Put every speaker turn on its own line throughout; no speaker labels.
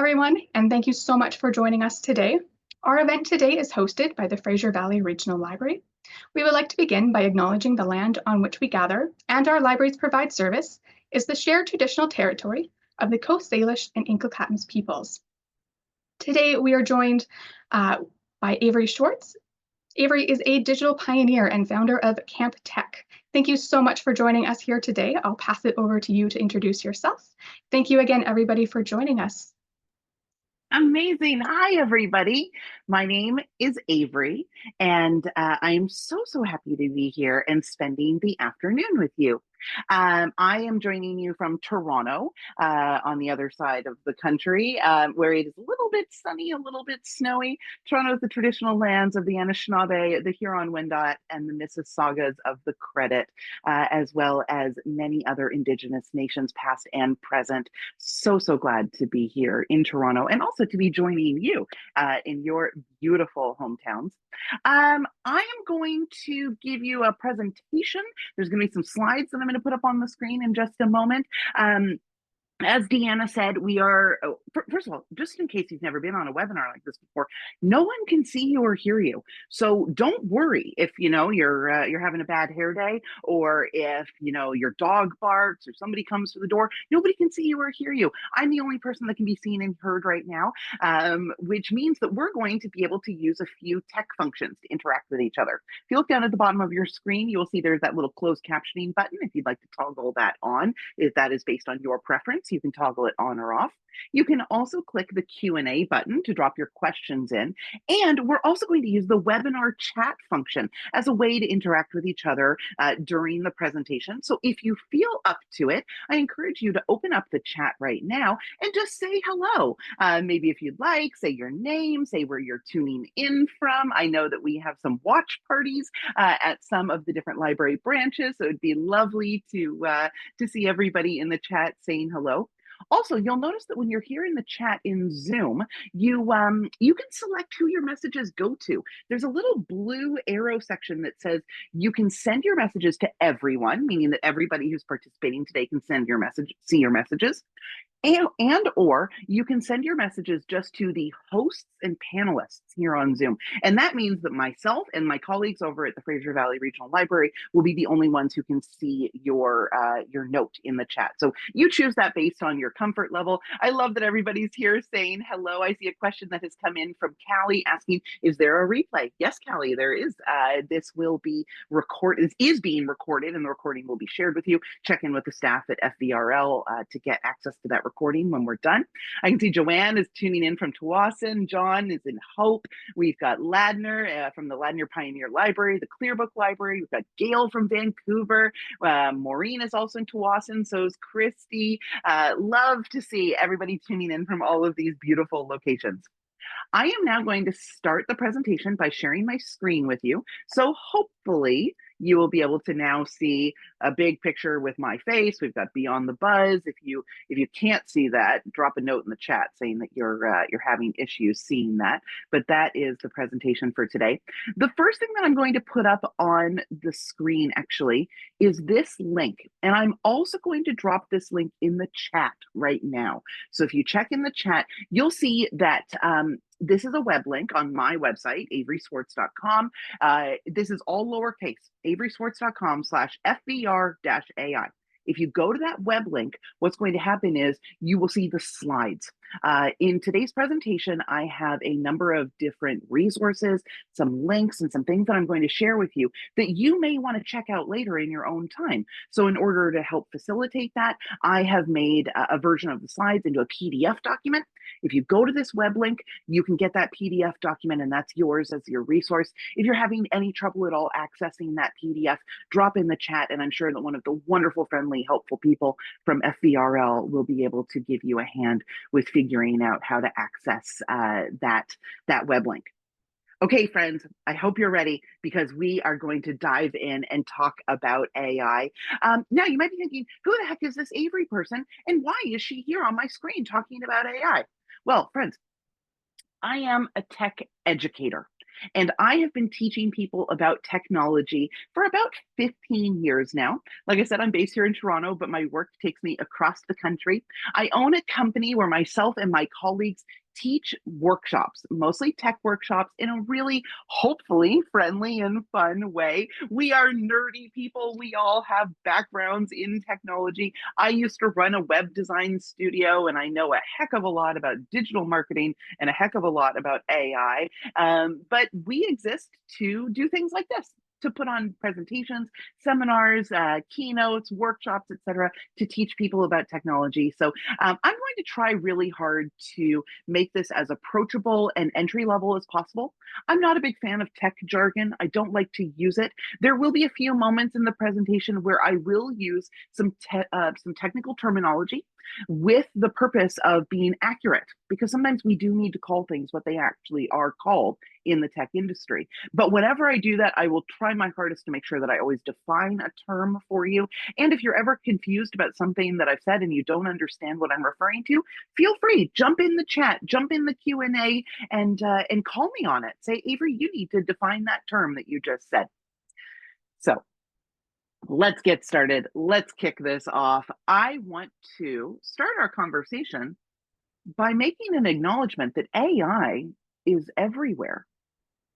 everyone, and thank you so much for joining us today. Our event today is hosted by the Fraser Valley Regional Library. We would like to begin by acknowledging the land on which we gather and our libraries provide service is the shared traditional territory of the Coast Salish and Inklecattons peoples. Today, we are joined by Avery Swartz. Avery is a digital pioneer and founder of Camp Tech. Thank you so much for joining us here today. I'll pass it over to you to introduce yourself. Thank you again, everybody, for joining us.
Amazing. Hi, everybody. My name is Avery, and I am so happy to be here and spending the afternoon with you. I am joining you from Toronto, on the other side of the country, where it is a little bit sunny, a little bit snowy. Toronto is the traditional lands of the Anishinaabe, the Huron-Wendat, and the Mississaugas of the Credit, as well as many other Indigenous nations, past and present. So glad to be here in Toronto and also to be joining you in your beautiful hometowns. I am going to give you a presentation. There's going to be some slides that I'm going to put up on the screen in just a moment. As Deanna said, we are, first of all, just in case you've never been on a webinar like this before, no one can see you or hear you. So don't worry if, you're having a bad hair day, or if, your dog barks or somebody comes to the door, nobody can see you or hear you. I'm the only person that can be seen and heard right now, which means that we're going to be able to use a few tech functions to interact with each other. If you look down at the bottom of your screen, you'll see there's that little closed captioning button. If you'd like to toggle that on, if that is based on your preference, you can toggle it on or off. You can also click the Q&A button to drop your questions in. And we're also going to use the webinar chat function as a way to interact with each other during the presentation. So if you feel up to it, I encourage you to open up the chat right now and just say hello. Maybe if you'd like, say your name, say where you're tuning in from. I know that we have some watch parties at some of the different library branches, so it'd be lovely to see everybody in the chat saying hello. Also, you'll notice that when you're here in the chat in Zoom, you can select who your messages go to. There's a little blue arrow section that says you can send your messages to everyone, meaning that everybody who's participating today can send your message, see your messages. And or you can send your messages just to the hosts and panelists here on Zoom. And that means that myself and my colleagues over at the Fraser Valley Regional Library will be the only ones who can see your note in the chat. So you choose that based on your comfort level. I love that everybody's here saying hello. I see a question that has come in from Callie asking, is there a replay? Yes, Callie, there is. This will be recorded, is being recorded, and the recording will be shared with you. Check in with the staff at FVRL to get access to that recording when we're done. I can see Joanne is tuning in from Tawasin. John is in Hope. We've got Ladner from the Ladner Pioneer Library, the Clearbrook Library. We've got Gail from Vancouver. Maureen is also in Tawasin. So is Christy. Love to see everybody tuning in from all of these beautiful locations. I am now going to start the presentation by sharing my screen with you. So hopefully you will be able to now see a big picture with my face. We've got Beyond the Buzz. If you can't see that, drop a note in the chat saying that you're having issues seeing that. But that is the presentation for today. The first thing that I'm going to put up on the screen actually is this link. And I'm also going to drop this link in the chat right now. So if you check in the chat, you'll see that this is a web link on my website, averyswartz.com. This is all lowercase, averyswartz.com/FVR-AI. If you go to that web link, what's going to happen is you will see the slides. In today's presentation, I have a number of different resources, some links, and some things that I'm going to share with you that you may want to check out later in your own time. So in order to help facilitate that, I have made a version of the slides into a PDF document. If you go to this web link, you can get that PDF document, and that's yours as your resource. If you're having any trouble at all accessing that PDF, drop in the chat, and I'm sure that one of the wonderful, friendly, helpful people from FVRL will be able to give you a hand with figuring out how to access that web link. Okay, friends, I hope you're ready because we are going to dive in and talk about AI. Now, you might be thinking, who the heck is this Avery person and why is she here on my screen talking about AI? Well, friends, I am a tech educator. And I have been teaching people about technology for about 15 years now. Like I said, I'm based here in Toronto, but my work takes me across the country. I own a company where myself and my colleagues teach workshops, mostly tech workshops, in a really hopefully friendly and fun way. We are nerdy people. We all have backgrounds in technology. I used to run a web design studio, and I know a heck of a lot about digital marketing and a heck of a lot about AI. But we exist to do things like this, to put on presentations, seminars, keynotes, workshops, etc., to teach people about technology. So I'm going to try really hard to make this as approachable and entry level as possible. I'm not a big fan of tech jargon. I don't like to use it. There will be a few moments in the presentation where I will use some technical terminology with the purpose of being accurate, because sometimes we do need to call things what they actually are called in the tech industry. But whenever I do that, I will try my hardest to make sure that I always define a term for you. And if you're ever confused about something that I've said and you don't understand what I'm referring to, feel free, jump in the chat, jump in the Q&A, and call me on it. Say, Avery, you need to define that term that you just said. So let's get started. Let's kick this off. I want to start our conversation by making an acknowledgement that AI is everywhere.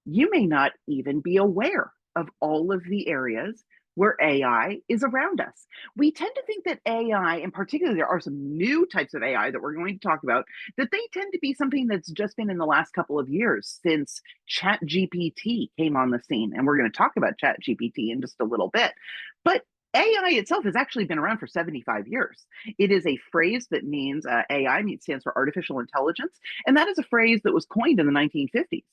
You may not even be aware of all of the areas where AI is around us. We tend to think that AI, in particular, there are some new types of AI that we're going to talk about, that they tend to be something that's just been in the last couple of years since ChatGPT came on the scene. And we're going to talk about ChatGPT in just a little bit. But AI itself has actually been around for 75 years. It is a phrase that means AI stands for artificial intelligence. And that is a phrase that was coined in the 1950s.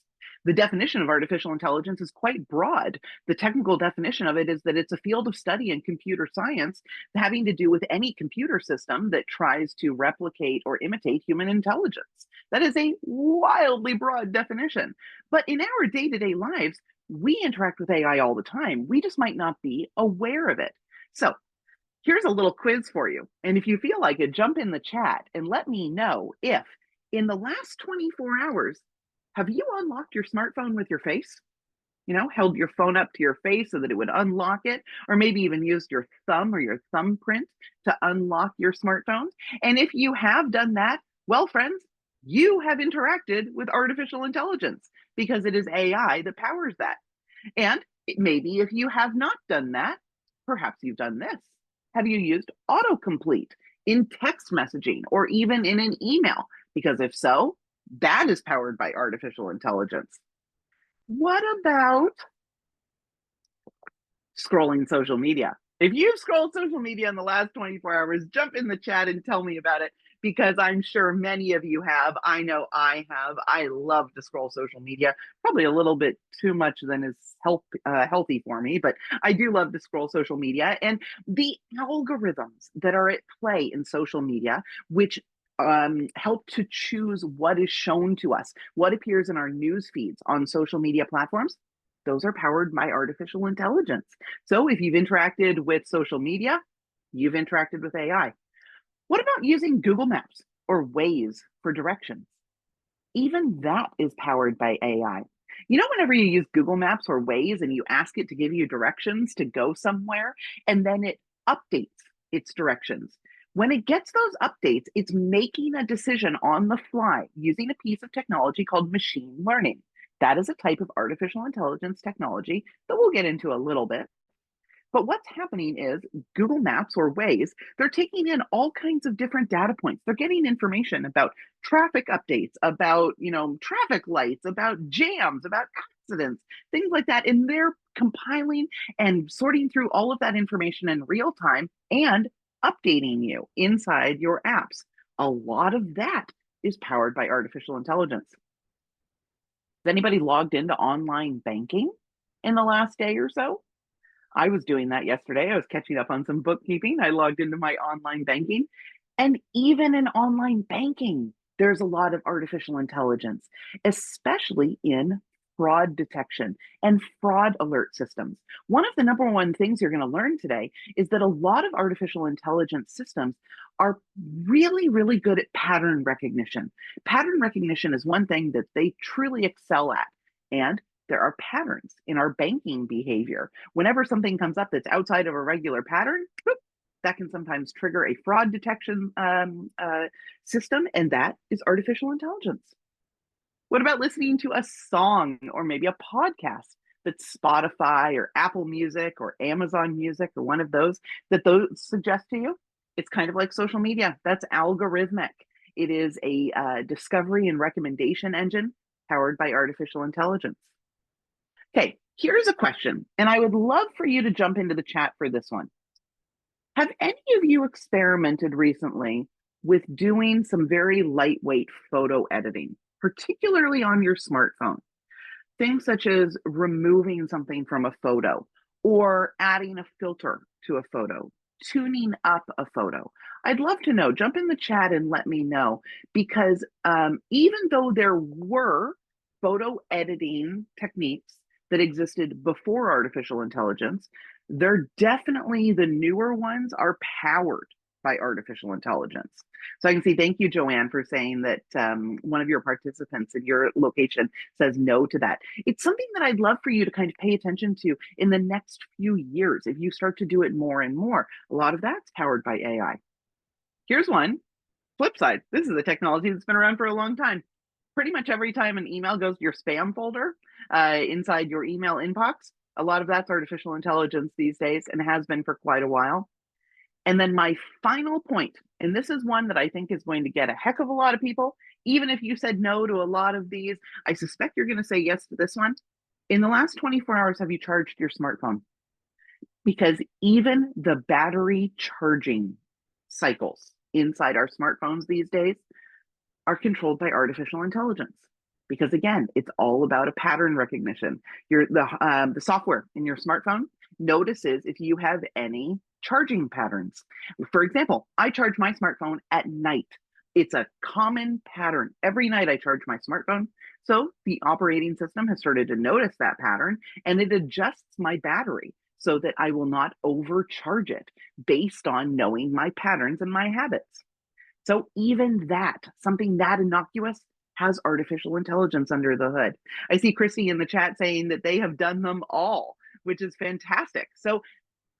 The definition of artificial intelligence is quite broad. The technical definition of it is that it's a field of study in computer science having to do with any computer system that tries to replicate or imitate human intelligence. That is a wildly broad definition. But in our day-to-day lives, we interact with AI all the time. We just might not be aware of it. So here's a little quiz for you. And if you feel like it, jump in the chat and let me know if in the last 24 hours, have you unlocked your smartphone with your face? You know, held your phone up to your face so that it would unlock it, or maybe even used your thumb or your thumbprint to unlock your smartphone. And if you have done that, well, friends, you have interacted with artificial intelligence because it is AI that powers that. And maybe if you have not done that, perhaps you've done this. Have you used autocomplete in text messaging or even in an email? Because if so, that is powered by artificial intelligence. What about scrolling social media? If you've scrolled social media in the last 24 hours, jump in the chat and tell me about it, because I'm sure many of you have. I know I have. I love to scroll social media, probably a little bit too much than is healthy for me, but I do love to scroll social media. And the algorithms that are at play in social media, which help to choose what is shown to us, what appears in our news feeds on social media platforms, those are powered by artificial intelligence. So if you've interacted with social media, you've interacted with AI. What about using Google Maps or Waze for directions? Even that is powered by AI. You know, whenever you use Google Maps or Waze and you ask it to give you directions to go somewhere, and then it updates its directions. When it gets those updates, it's making a decision on the fly using a piece of technology called machine learning. That is a type of artificial intelligence technology that we'll get into a little bit. But what's happening is Google Maps or Waze, they're taking in all kinds of different data points. They're getting information about traffic updates, about, traffic lights, about jams, about accidents, things like that. And they're compiling and sorting through all of that information in real time and updating you inside your apps. A lot of that is powered by artificial intelligence. Has anybody logged into online banking in the last day or so? I was doing that yesterday. I was catching up on some bookkeeping. I logged into my online banking. And even in online banking, there's a lot of artificial intelligence, especially in fraud detection and fraud alert systems. One of the number one things you're going to learn today is that a lot of artificial intelligence systems are really, really good at pattern recognition. Pattern recognition is one thing that they truly excel at. And there are patterns in our banking behavior. Whenever something comes up that's outside of a regular pattern, boop, that can sometimes trigger a fraud detection system, and that is artificial intelligence. What about listening to a song or maybe a podcast that's Spotify or Apple Music or Amazon Music or one of those that those suggest to you? It's kind of like social media. That's algorithmic. It is a discovery and recommendation engine powered by artificial intelligence. Okay, here's a question, and I would love for you to jump into the chat for this one. Have any of you experimented recently with doing some very lightweight photo editing, particularly on your smartphone? Things such as removing something from a photo or adding a filter to a photo, tuning up a photo. I'd love to know. Jump in the chat and let me know, because even though there were photo editing techniques that existed before artificial intelligence, they're definitely, the newer ones are powered by artificial intelligence. So I can see, thank you, Joanne, for saying that one of your participants in your location says no to that. It's something that I'd love for you to kind of pay attention to in the next few years. If you start to do it more and more, a lot of that's powered by AI. Here's one, flip side. This is a technology that's been around for a long time. Pretty much every time an email goes to your spam folder inside your email inbox, a lot of that's artificial intelligence these days and has been for quite a while. And then my final point, and this is one that I think is going to get a heck of a lot of people. Even if you said no to a lot of these, I suspect you're going to say yes to this one. In the last 24 hours, have you charged your smartphone? Because even the battery charging cycles inside our smartphones these days are controlled by artificial intelligence. Because again, it's all about a pattern recognition. The software in your smartphone notices if you have any charging patterns. For example, I charge my smartphone at night. It's a common pattern. Every night I charge my smartphone. So the operating system has started to notice that pattern, and it adjusts my battery so that I will not overcharge it based on knowing my patterns and my habits. So even that, something that innocuous, has artificial intelligence under the hood. I see Christy in the chat saying that they have done them all, which is fantastic. So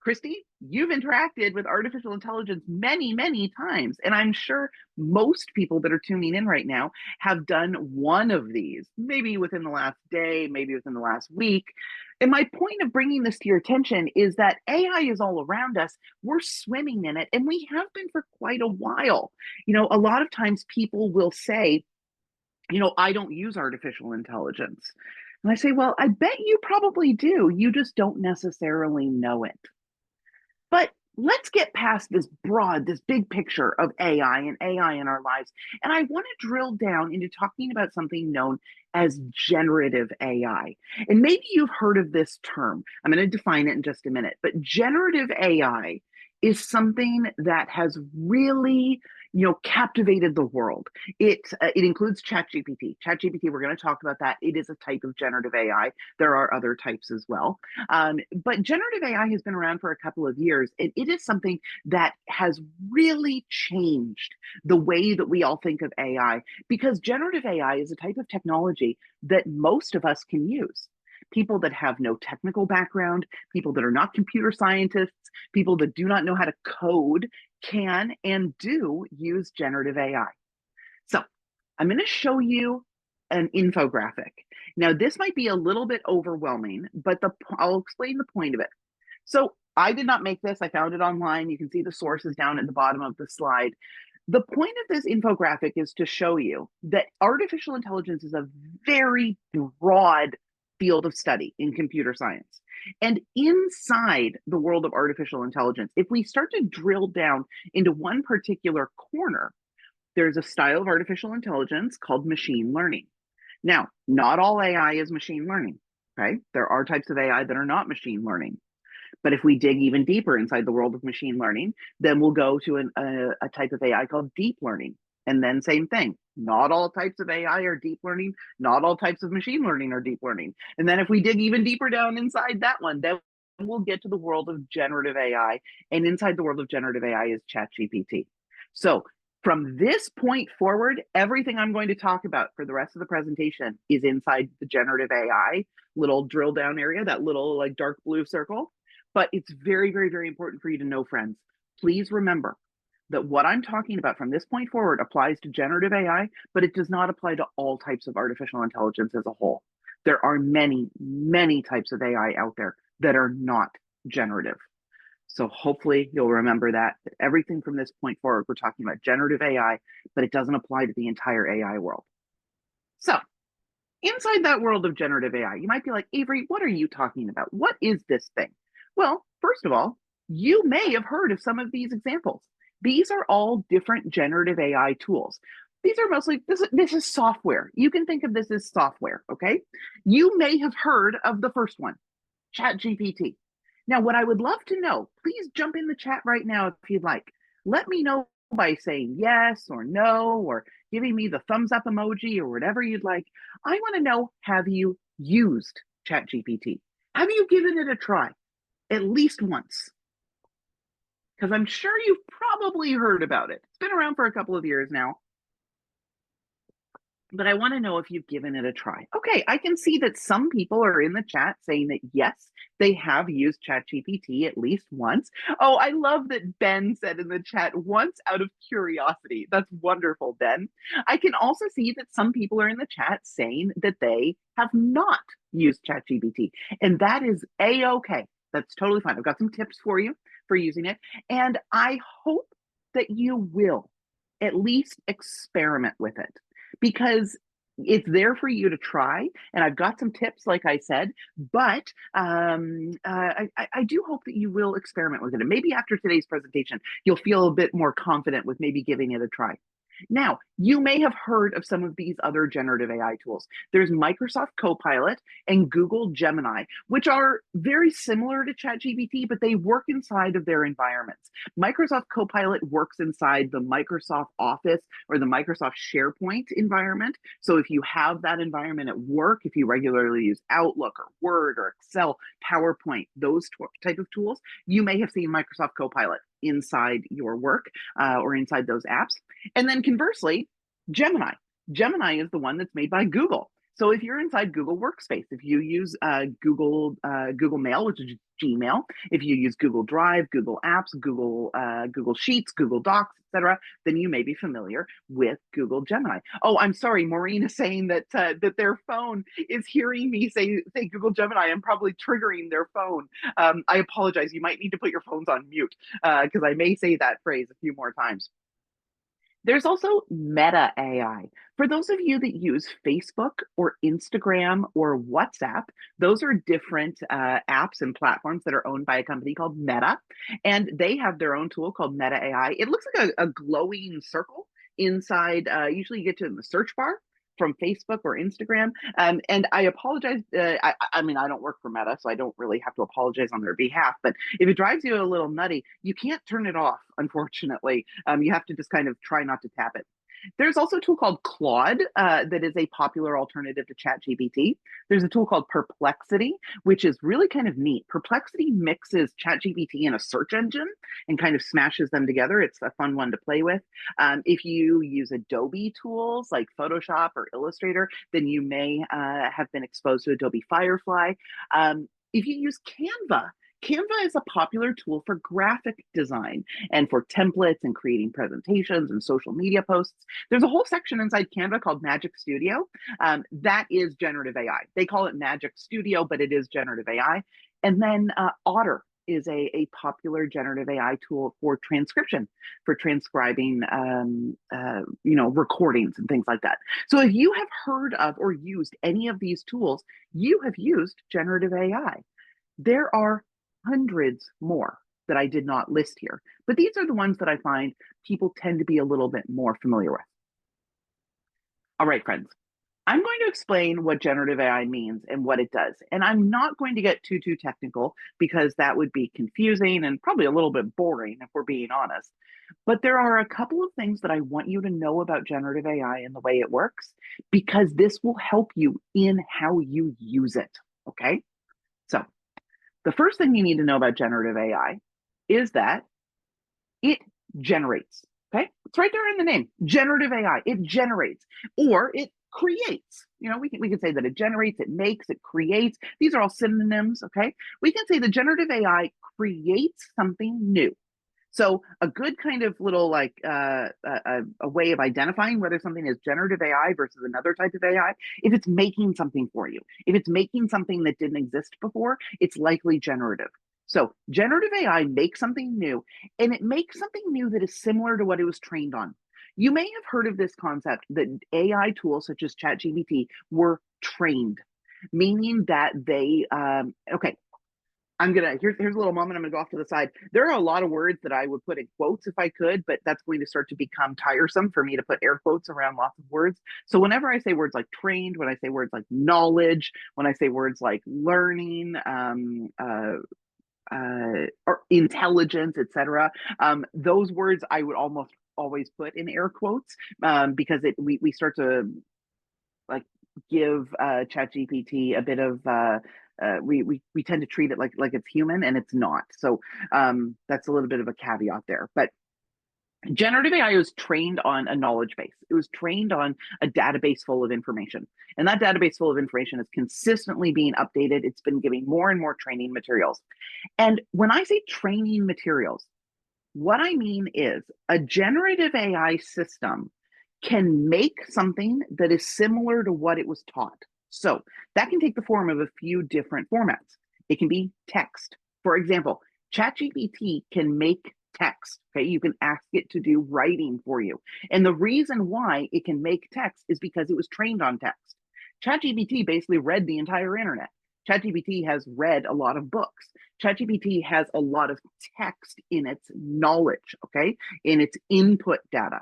Christy, you've interacted with artificial intelligence many, many times. And I'm sure most people that are tuning in right now have done one of these, maybe within the last day, maybe within the last week. And my point of bringing this to your attention is that AI is all around us. We're swimming in it, and we have been for quite a while. A lot of times people will say, I don't use artificial intelligence. And I say, well, I bet you probably do. You just don't necessarily know it. But let's get past this big picture of AI and AI in our lives. And I want to drill down into talking about something known as generative AI. And maybe you've heard of this term. I'm going to define it in just a minute. But generative AI is something that has really captivated the world. It includes ChatGPT. ChatGPT, we're going to talk about that. It is a type of generative AI. There are other types as well. But generative AI has been around for a couple of years, and it is something that has really changed the way that we all think of AI, because generative AI is a type of technology that most of us can use. People that have no technical background, people that are not computer scientists, people that do not know how to code can and do use generative AI. So I'm going to show you an infographic. Now, this might be a little bit overwhelming, but I'll explain the point of it. So I did not make this. I found it online. You can see the sources down at the bottom of the slide. The point of this infographic is to show you that artificial intelligence is a very broad field of study in computer science. And inside the world of artificial intelligence, if we start to drill down into one particular corner, there's a style of artificial intelligence called machine learning. Now, not all AI is machine learning, okay? There are types of AI that are not machine learning. But if we dig even deeper inside the world of machine learning, then we'll go to a type of AI called deep learning. And then same thing, not all types of AI are deep learning, not all types of machine learning are deep learning. And then if we dig even deeper down inside that one, then we'll get to the world of generative AI. And inside the world of generative AI is ChatGPT. So From this point forward, everything I'm going to talk about for the rest of the presentation is inside the generative AI little drill down area, that little like dark blue circle. But it's very, very, very important for you to know, friends. Please remember that what I'm talking about from this point forward applies to generative AI, but it does not apply to all types of artificial intelligence as a whole. There are many, many types of AI out there that are not generative. So hopefully you'll remember that everything from this point forward, we're talking about generative AI, but it doesn't apply to the entire AI world. So inside that world of generative AI, you might be like, Avery, what are you talking about? What is this thing? Well, first of all, you may have heard of some of these examples. These are all different generative AI tools. These are mostly, this is software. You can think of this as software, okay? You may have heard of the first one, ChatGPT. Now, what I would love to know, please jump in the chat right now if you'd like. Let me know by saying yes or no, or giving me the thumbs up emoji or whatever you'd like. I want to know, have you used ChatGPT? Have you given it a try at least once? Because I'm sure you've probably heard about it. It's been around for a couple of years now. But I want to know if you've given it a try. Okay, I can see that some people are in the chat saying that yes, they have used ChatGPT at least once. Oh, I love that Ben said in the chat, once out of curiosity. That's wonderful, Ben. I can also see that some people are in the chat saying that they have not used ChatGPT, and that is A-okay. That's totally fine. I've got some tips for you for using it, and I hope that you will at least experiment with it, because it's there for you to try. And I've got some tips, like I said, but I do hope that you will experiment with it. And maybe after today's presentation, you'll feel a bit more confident with maybe giving it a try. Now, you may have heard of some of these other generative AI tools. There's Microsoft Copilot and Google Gemini, which are very similar to ChatGPT, but they work inside of their environments. Microsoft Copilot works inside the Microsoft Office or the Microsoft SharePoint environment. So if you have that environment at work, if you regularly use Outlook or Word or Excel, PowerPoint, those type of tools, you may have seen Microsoft Copilot inside your work or inside those apps. And then conversely, Gemini. Gemini is the one that's made by Google. So if you're inside Google Workspace, if you use Google Mail, which is Gmail, if you use Google Drive, Google Apps, Google Sheets, Google Docs, etc., then you may be familiar with Google Gemini. Oh, I'm sorry, Maureen is saying that that their phone is hearing me say Google Gemini. I'm probably triggering their phone. I apologize. You might need to put your phones on mute because I may say that phrase a few more times. There's also Meta AI. For those of you that use Facebook or Instagram or WhatsApp, those are different apps and platforms that are owned by a company called Meta. And they have their own tool called Meta AI. It looks like a glowing circle inside. Usually you get to in the search bar from Facebook or Instagram. And I apologize. I mean, I don't work for Meta, so I don't really have to apologize on their behalf. But if it drives you a little nutty, you can't turn it off, unfortunately. You have to just kind of try not to tap it. There's also a tool called Claude that is a popular alternative to ChatGPT. There's a tool called Perplexity, which is really kind of neat. Perplexity mixes ChatGPT and a search engine and kind of smashes them together. It's a fun one to play with. If you use Adobe tools like Photoshop or Illustrator, then you may have been exposed to Adobe Firefly. If you use Canva, Canva is a popular tool for graphic design and for templates and creating presentations and social media posts. There's a whole section inside Canva called Magic Studio. That is generative AI. They call it Magic Studio, but it is generative AI. And then Otter is a popular generative AI tool for transcription, for transcribing recordings and things like that. So if you have heard of or used any of these tools, you have used generative AI. There are hundreds more that I did not list here, but these are the ones that I find people tend to be a little bit more familiar with. All right, friends, I'm going to explain what generative AI means and what it does. And I'm not going to get too technical because that would be confusing and probably a little bit boring if we're being honest. But there are a couple of things that I want you to know about generative AI and the way it works, because this will help you in how you use it, okay? So the first thing you need to know about generative AI is that it generates, Okay, it's right there in the name. Generative AI. It generates or it creates. We can say that it generates, it makes, it creates. These are all synonyms. Okay, we can say the generative AI creates something new. So a good kind of little like a way of identifying whether something is generative AI versus another type of AI, if it's making something for you, if it's making something that didn't exist before, it's likely generative. So generative AI makes something new, and it makes something new that is similar to what it was trained on. You may have heard of this concept that AI tools such as ChatGPT were trained, meaning that okay, here's a little moment. I'm gonna go off to the side. There are a lot of words that I would put in quotes if I could, but that's going to start to become tiresome for me to put air quotes around lots of words. So whenever I say words like trained, when I say words like knowledge, when I say words like learning, or intelligence, etc., those words I would almost always put in air quotes, because we start to like give ChatGPT a bit of we tend to treat it like it's human, and it's not. So that's a little bit of a caveat there. But generative AI was trained on a knowledge base. It was trained on a database full of information. And that database full of information is consistently being updated. It's been giving more and more training materials. And when I say training materials, what I mean is a generative AI system can make something that is similar to what it was taught. So that can take the form of a few different formats. It can be text. For example, ChatGPT can make text. Okay, you can ask it to do writing for you. And the reason why it can make text is because it was trained on text. ChatGPT basically read the entire internet. ChatGPT has read a lot of books. ChatGPT has a lot of text in its knowledge, okay, in its input data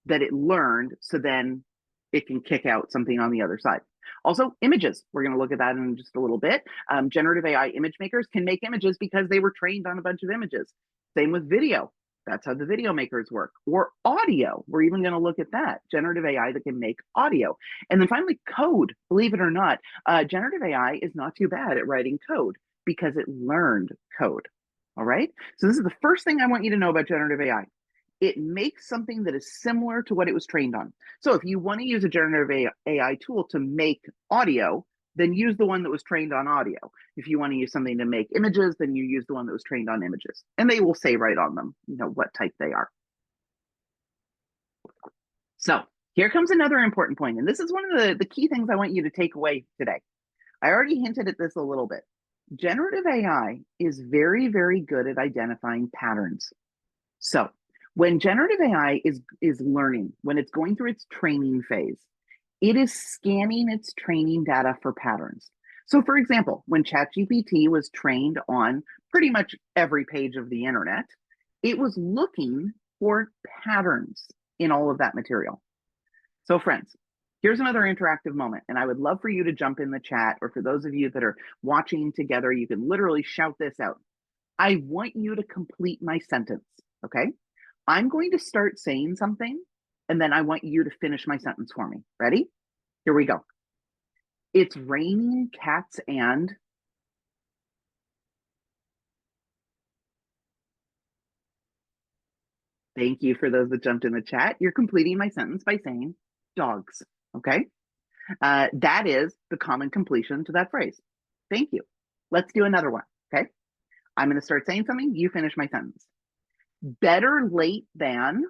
that it learned, so then it can kick out something on the other side. Also, images. We're going to look at that in just a little bit. Generative AI image makers can make images because they were trained on a bunch of images. Same with video. That's how the video makers work. Or audio. We're even going to look at that. Generative AI that can make audio. And then finally, code. Believe it or not, generative AI is not too bad at writing code because it learned code. All right. So this is the first thing I want you to know about generative AI. It makes something that is similar to what it was trained on. So if you want to use a generative AI tool to make audio, then use the one that was trained on audio. If you want to use something to make images, then you use the one that was trained on images. And they will say right on them, what type they are. So here comes another important point. And this is one of the key things I want you to take away today. I already hinted at this a little bit. Generative AI is very, very good at identifying patterns. So when generative AI is learning, when it's going through its training phase, it is scanning its training data for patterns. So for example, when ChatGPT was trained on pretty much every page of the internet, it was looking for patterns in all of that material. So friends, here's another interactive moment, and I would love for you to jump in the chat, or for those of you that are watching together, you can literally shout this out. I want you to complete my sentence, okay? I'm going to start saying something, and then I want you to finish my sentence for me. Ready? Here we go. It's raining cats and... Thank you for those that jumped in the chat. You're completing my sentence by saying dogs, okay? That is the common completion to that phrase. Thank you. Let's do another one, okay? I'm going to start saying something. You finish my sentence. Better late than...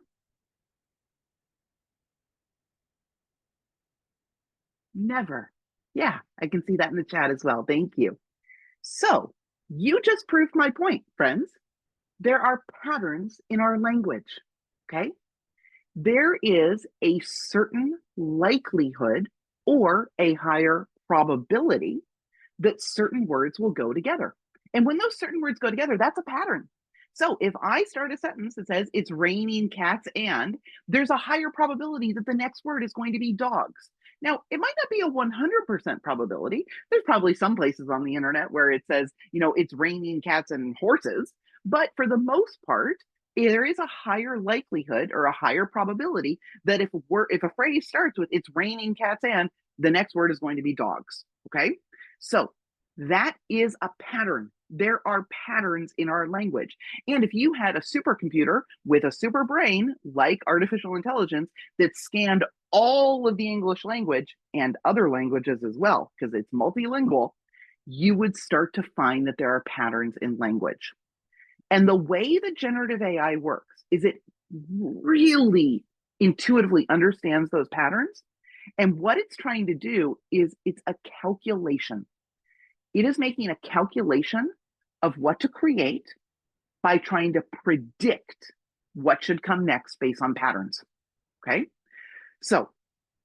never. Yeah, I can see that in the chat as well. Thank you. So you just proved my point, friends. There are patterns in our language, okay? There is a certain likelihood or a higher probability that certain words will go together. And when those certain words go together, that's a pattern. So if I start a sentence that says it's raining cats and, there's a higher probability that the next word is going to be dogs. Now, it might not be a 100% probability. There's probably some places on the internet where it says, it's raining cats and horses. But for the most part, there is a higher likelihood or a higher probability that if a phrase starts with it's raining cats and, the next word is going to be dogs. Okay. So that is a pattern. There are patterns in our language. And if you had a supercomputer with a super brain, like artificial intelligence, that scanned all of the English language and other languages as well, because it's multilingual, you would start to find that there are patterns in language. And the way that generative AI works is it really intuitively understands those patterns. And what it's trying to do is it's a calculation. It is making a calculation of what to create by trying to predict what should come next based on patterns. Okay. So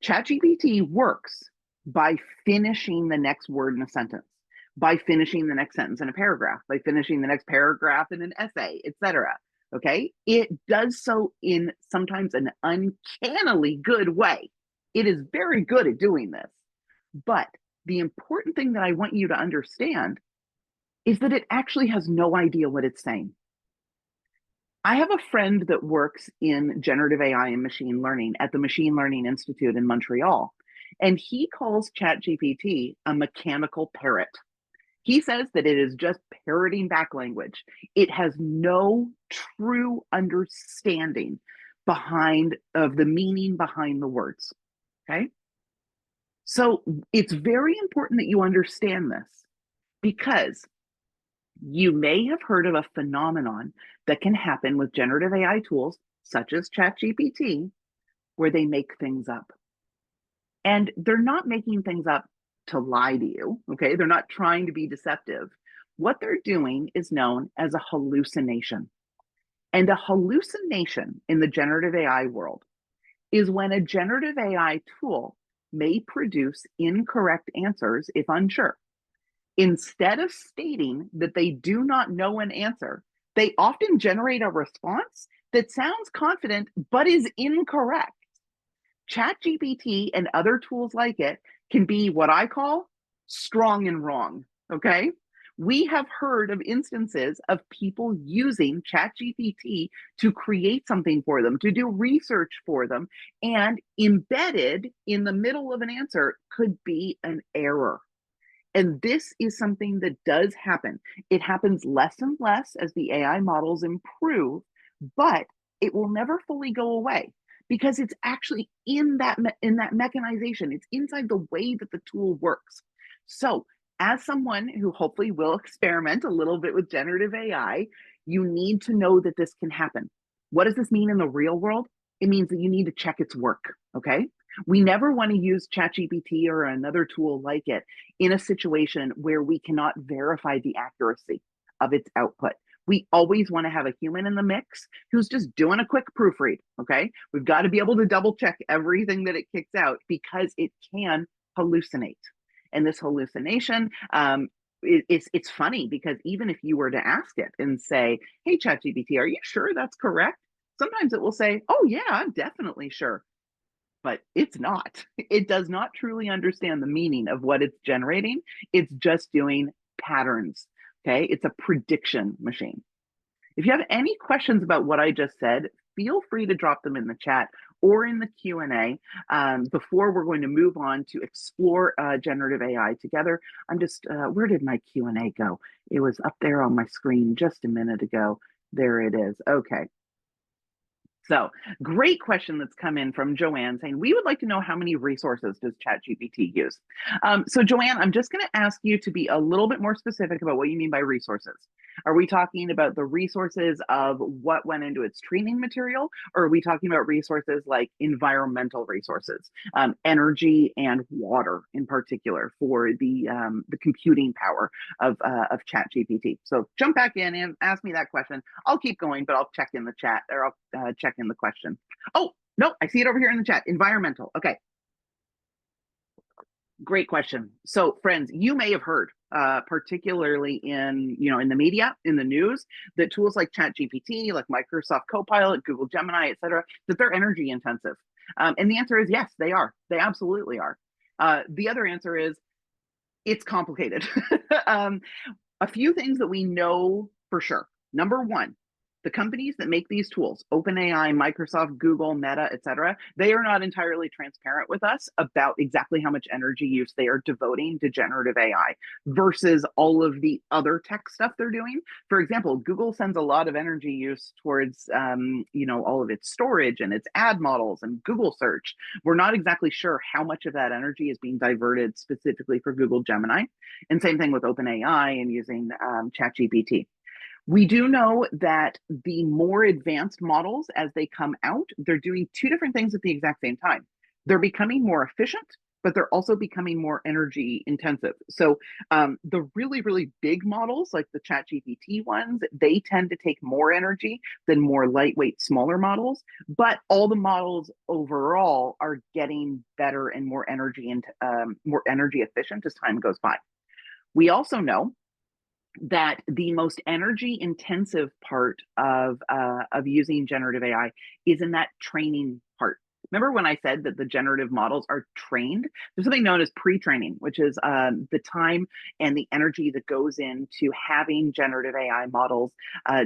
ChatGPT works by finishing the next word in a sentence, by finishing the next sentence in a paragraph, by finishing the next paragraph in an essay, etc. Okay. It does so in sometimes an uncannily good way. It is very good at doing this. But the important thing that I want you to understand is that it actually has no idea what it's saying. I have a friend that works in generative AI and machine learning at the Machine Learning Institute in Montreal, and he calls ChatGPT a mechanical parrot. He says that it is just parroting back language. It has no true understanding of the meaning behind the words. Okay. So it's very important that you understand this because you may have heard of a phenomenon that can happen with generative AI tools such as ChatGPT, where they make things up. And they're not making things up to lie to you, okay? They're not trying to be deceptive. What they're doing is known as a hallucination. And a hallucination in the generative AI world is when a generative AI tool may produce incorrect answers if unsure. Instead of stating that they do not know an answer, they often generate a response that sounds confident but is incorrect. ChatGPT and other tools like it can be what I call strong and wrong. Okay. We have heard of instances of people using ChatGPT to create something for them, to do research for them, and embedded in the middle of an answer could be an error. And this is something that does happen. It happens less and less as the AI models improve, but it will never fully go away because it's actually in that mechanization. It's inside the way that the tool works. So, as someone who hopefully will experiment a little bit with generative AI, you need to know that this can happen. What does this mean in the real world? It means that you need to check its work. Okay. We never want to use ChatGPT or another tool like it in a situation where we cannot verify the accuracy of its output. We always want to have a human in the mix who's just doing a quick proofread. Okay. We've got to be able to double check everything that it kicks out because it can hallucinate. And this hallucination, it's funny because even if you were to ask it and say, hey, ChatGPT, are you sure that's correct? Sometimes it will say, oh, yeah, I'm definitely sure. But it's not. It does not truly understand the meaning of what it's generating. It's just doing patterns. Okay. It's a prediction machine. If you have any questions about what I just said, feel free to drop them in the chat or in the Q&A before we're going to move on to explore generative AI together. I'm just, where did my Q&A go? It was up there on my screen just a minute ago. There it is. Okay. So great question that's come in from Joanne saying, we would like to know how many resources does ChatGPT use? So Joanne, I'm just gonna ask you to be a little bit more specific about what you mean by resources. Are we talking about the resources of what went into its training material? Or are we talking about resources like environmental resources, energy and water in particular for the computing power of ChatGPT? So jump back in and ask me that question. I'll keep going, but I'll check in the chat or I'll check in the question. Oh, no, I see it over here in the chat. Environmental. Okay. Great question. So friends, you may have heard, particularly in the media, in the news, that tools like ChatGPT, like Microsoft Copilot, Google Gemini, et cetera, that they're energy intensive. And the answer is yes, they are. They absolutely are. The other answer is it's complicated. A few things that we know for sure. Number one, the companies that make these tools, OpenAI, Microsoft, Google, Meta, etc., they are not entirely transparent with us about exactly how much energy use they are devoting to generative AI versus all of the other tech stuff they're doing. For example, Google sends a lot of energy use towards, all of its storage and its ad models and Google search. We're not exactly sure how much of that energy is being diverted specifically for Google Gemini. And same thing with OpenAI and using ChatGPT. We do know that the more advanced models, as they come out, they're doing two different things at the exact same time. They're becoming more efficient, but they're also becoming more energy intensive. So the really, really big models, like the ChatGPT ones, they tend to take more energy than more lightweight, smaller models. But all the models overall are getting better and more energy efficient as time goes by. We also know that the most energy intensive part of using generative AI is in that training part. Remember when I said that the generative models are trained? There's something known as pre-training, which is the time and the energy that goes into having generative AI models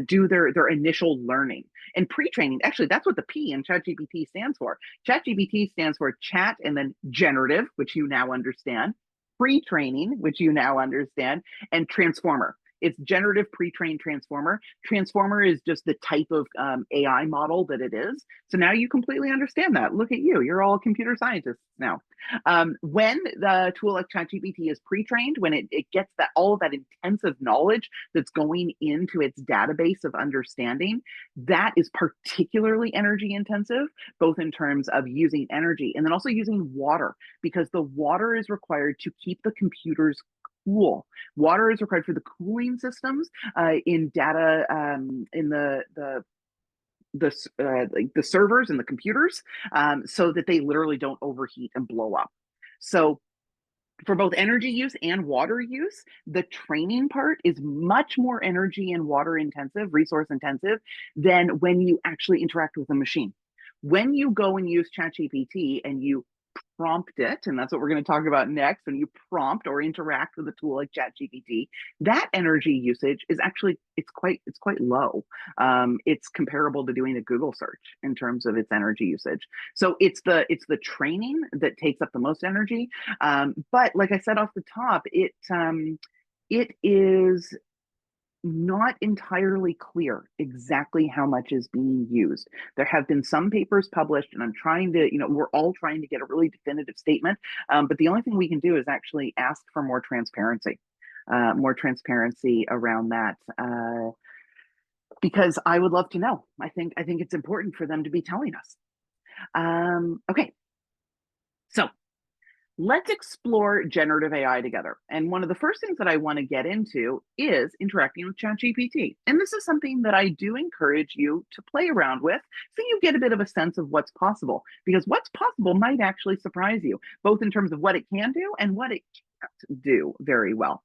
do their initial learning. And pre-training, actually, that's what the P in ChatGPT stands for. ChatGPT stands for chat and then generative, which you now understand, pre-training, which you now understand, and transformer. It's generative pre-trained transformer. Transformer is just the type of AI model that it is. So now you completely understand that. Look at you. You're all computer scientists now. When the tool like ChatGPT is pre-trained, when it gets all of that intensive knowledge that's going into its database of understanding, that is particularly energy intensive, both in terms of using energy and then also using water, because the water is required to keep the computers cool. Water is required for the cooling systems in data in like the servers and the computers, so that they literally don't overheat and blow up. So for both energy use and water use, the training part is much more energy and water intensive, resource intensive, than when you actually interact with a machine. When you go and use ChatGPT and you prompt it, and that's what we're going to talk about next, when you prompt or interact with a tool like ChatGPT, that energy usage is actually it's quite low. It's comparable to doing a Google search in terms of its energy usage. So it's the training that takes up the most energy. But like I said off the top, it is not entirely clear exactly how much is being used. There have been some papers published, and I'm trying to, we're all trying to get a really definitive statement. But the only thing we can do is actually ask for more transparency around that, because I would love to know. I think it's important for them to be telling us. Okay, so let's explore generative AI together. And one of the first things that I want to get into is interacting with ChatGPT. And this is something that I do encourage you to play around with so you get a bit of a sense of what's possible, because what's possible might actually surprise you, both in terms of what it can do and what it can't do very well.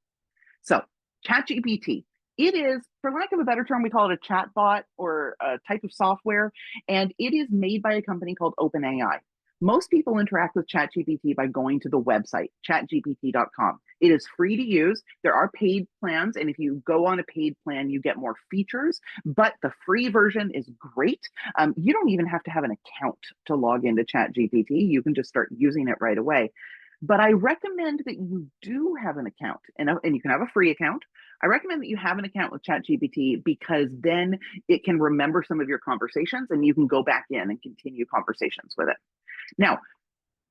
So ChatGPT, it is, for lack of a better term, we call it a chatbot or a type of software, and it is made by a company called OpenAI. Most people interact with ChatGPT by going to the website, chatgpt.com. It is free to use. There are paid plans, and if you go on a paid plan, you get more features, but the free version is great. You don't even have to have an account to log into ChatGPT. You can just start using it right away. But I recommend that you do have an account, and you can have a free account. I recommend that you have an account with ChatGPT, because then it can remember some of your conversations and you can go back in and continue conversations with it. Now,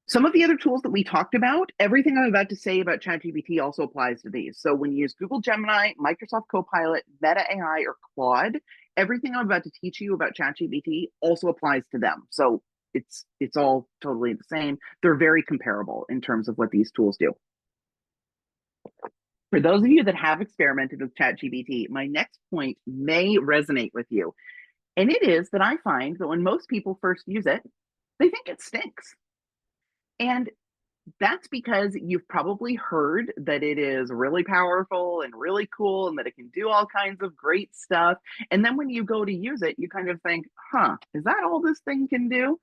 some of the other tools that we talked about, everything I'm about to say about ChatGPT also applies to these. So when you use Google Gemini, Microsoft Copilot, Meta AI, or Claude, everything I'm about to teach you about ChatGPT also applies to them. So it's all totally the same. They're very comparable in terms of what these tools do. For those of you that have experimented with ChatGPT, my next point may resonate with you. And it is that I find that when most people first use it, they think it stinks. And that's because you've probably heard that it is really powerful and really cool and that it can do all kinds of great stuff. And then when you go to use it, you kind of think, is that all this thing can do?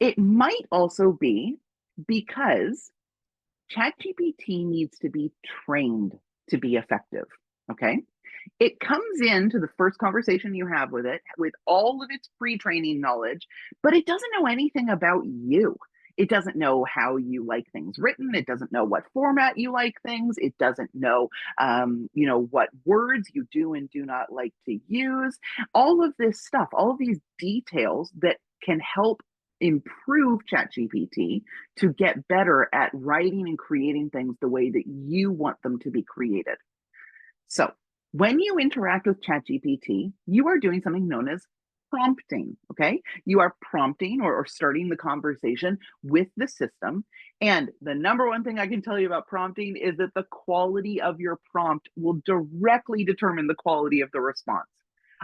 It might also be because ChatGPT needs to be trained to be effective. Okay. It comes into the first conversation you have with it with all of its pre-training knowledge, but it doesn't know anything about you. It doesn't know how you like things written. It doesn't know what format you like things. It doesn't know, what words you do and do not like to use. All of this stuff, all of these details that can help improve ChatGPT to get better at writing and creating things the way that you want them to be created. So, when you interact with ChatGPT, you are doing something known as prompting. Okay. You are prompting or starting the conversation with the system. And the number one thing I can tell you about prompting is that the quality of your prompt will directly determine the quality of the response.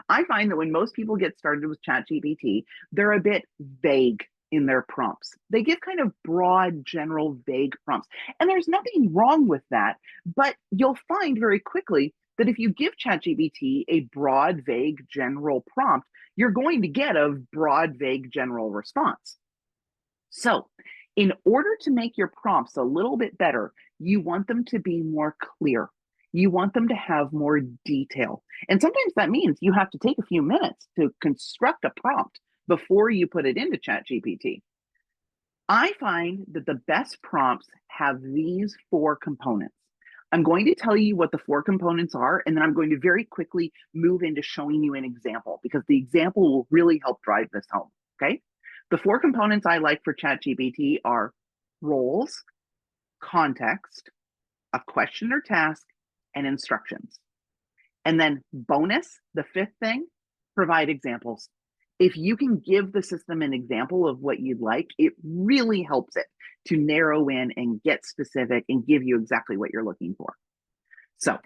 I find that when most people get started with ChatGPT, they're a bit vague in their prompts. They give kind of broad, general, vague prompts. And there's nothing wrong with that. But you'll find very quickly that if you give ChatGPT a broad, vague, general prompt, you're going to get a broad, vague, general response. So, in order to make your prompts a little bit better, you want them to be more clear. You want them to have more detail. And sometimes that means you have to take a few minutes to construct a prompt before you put it into ChatGPT. I find that the best prompts have these four components. I'm going to tell you what the four components are, and then I'm going to very quickly move into showing you an example because the example will really help drive this home. Okay. The four components I like for ChatGPT are roles, context, a question or task, and instructions. And then bonus, the fifth thing, provide examples. If you can give the system an example of what you'd like, it really helps it to narrow in and get specific and give you exactly what you're looking for. So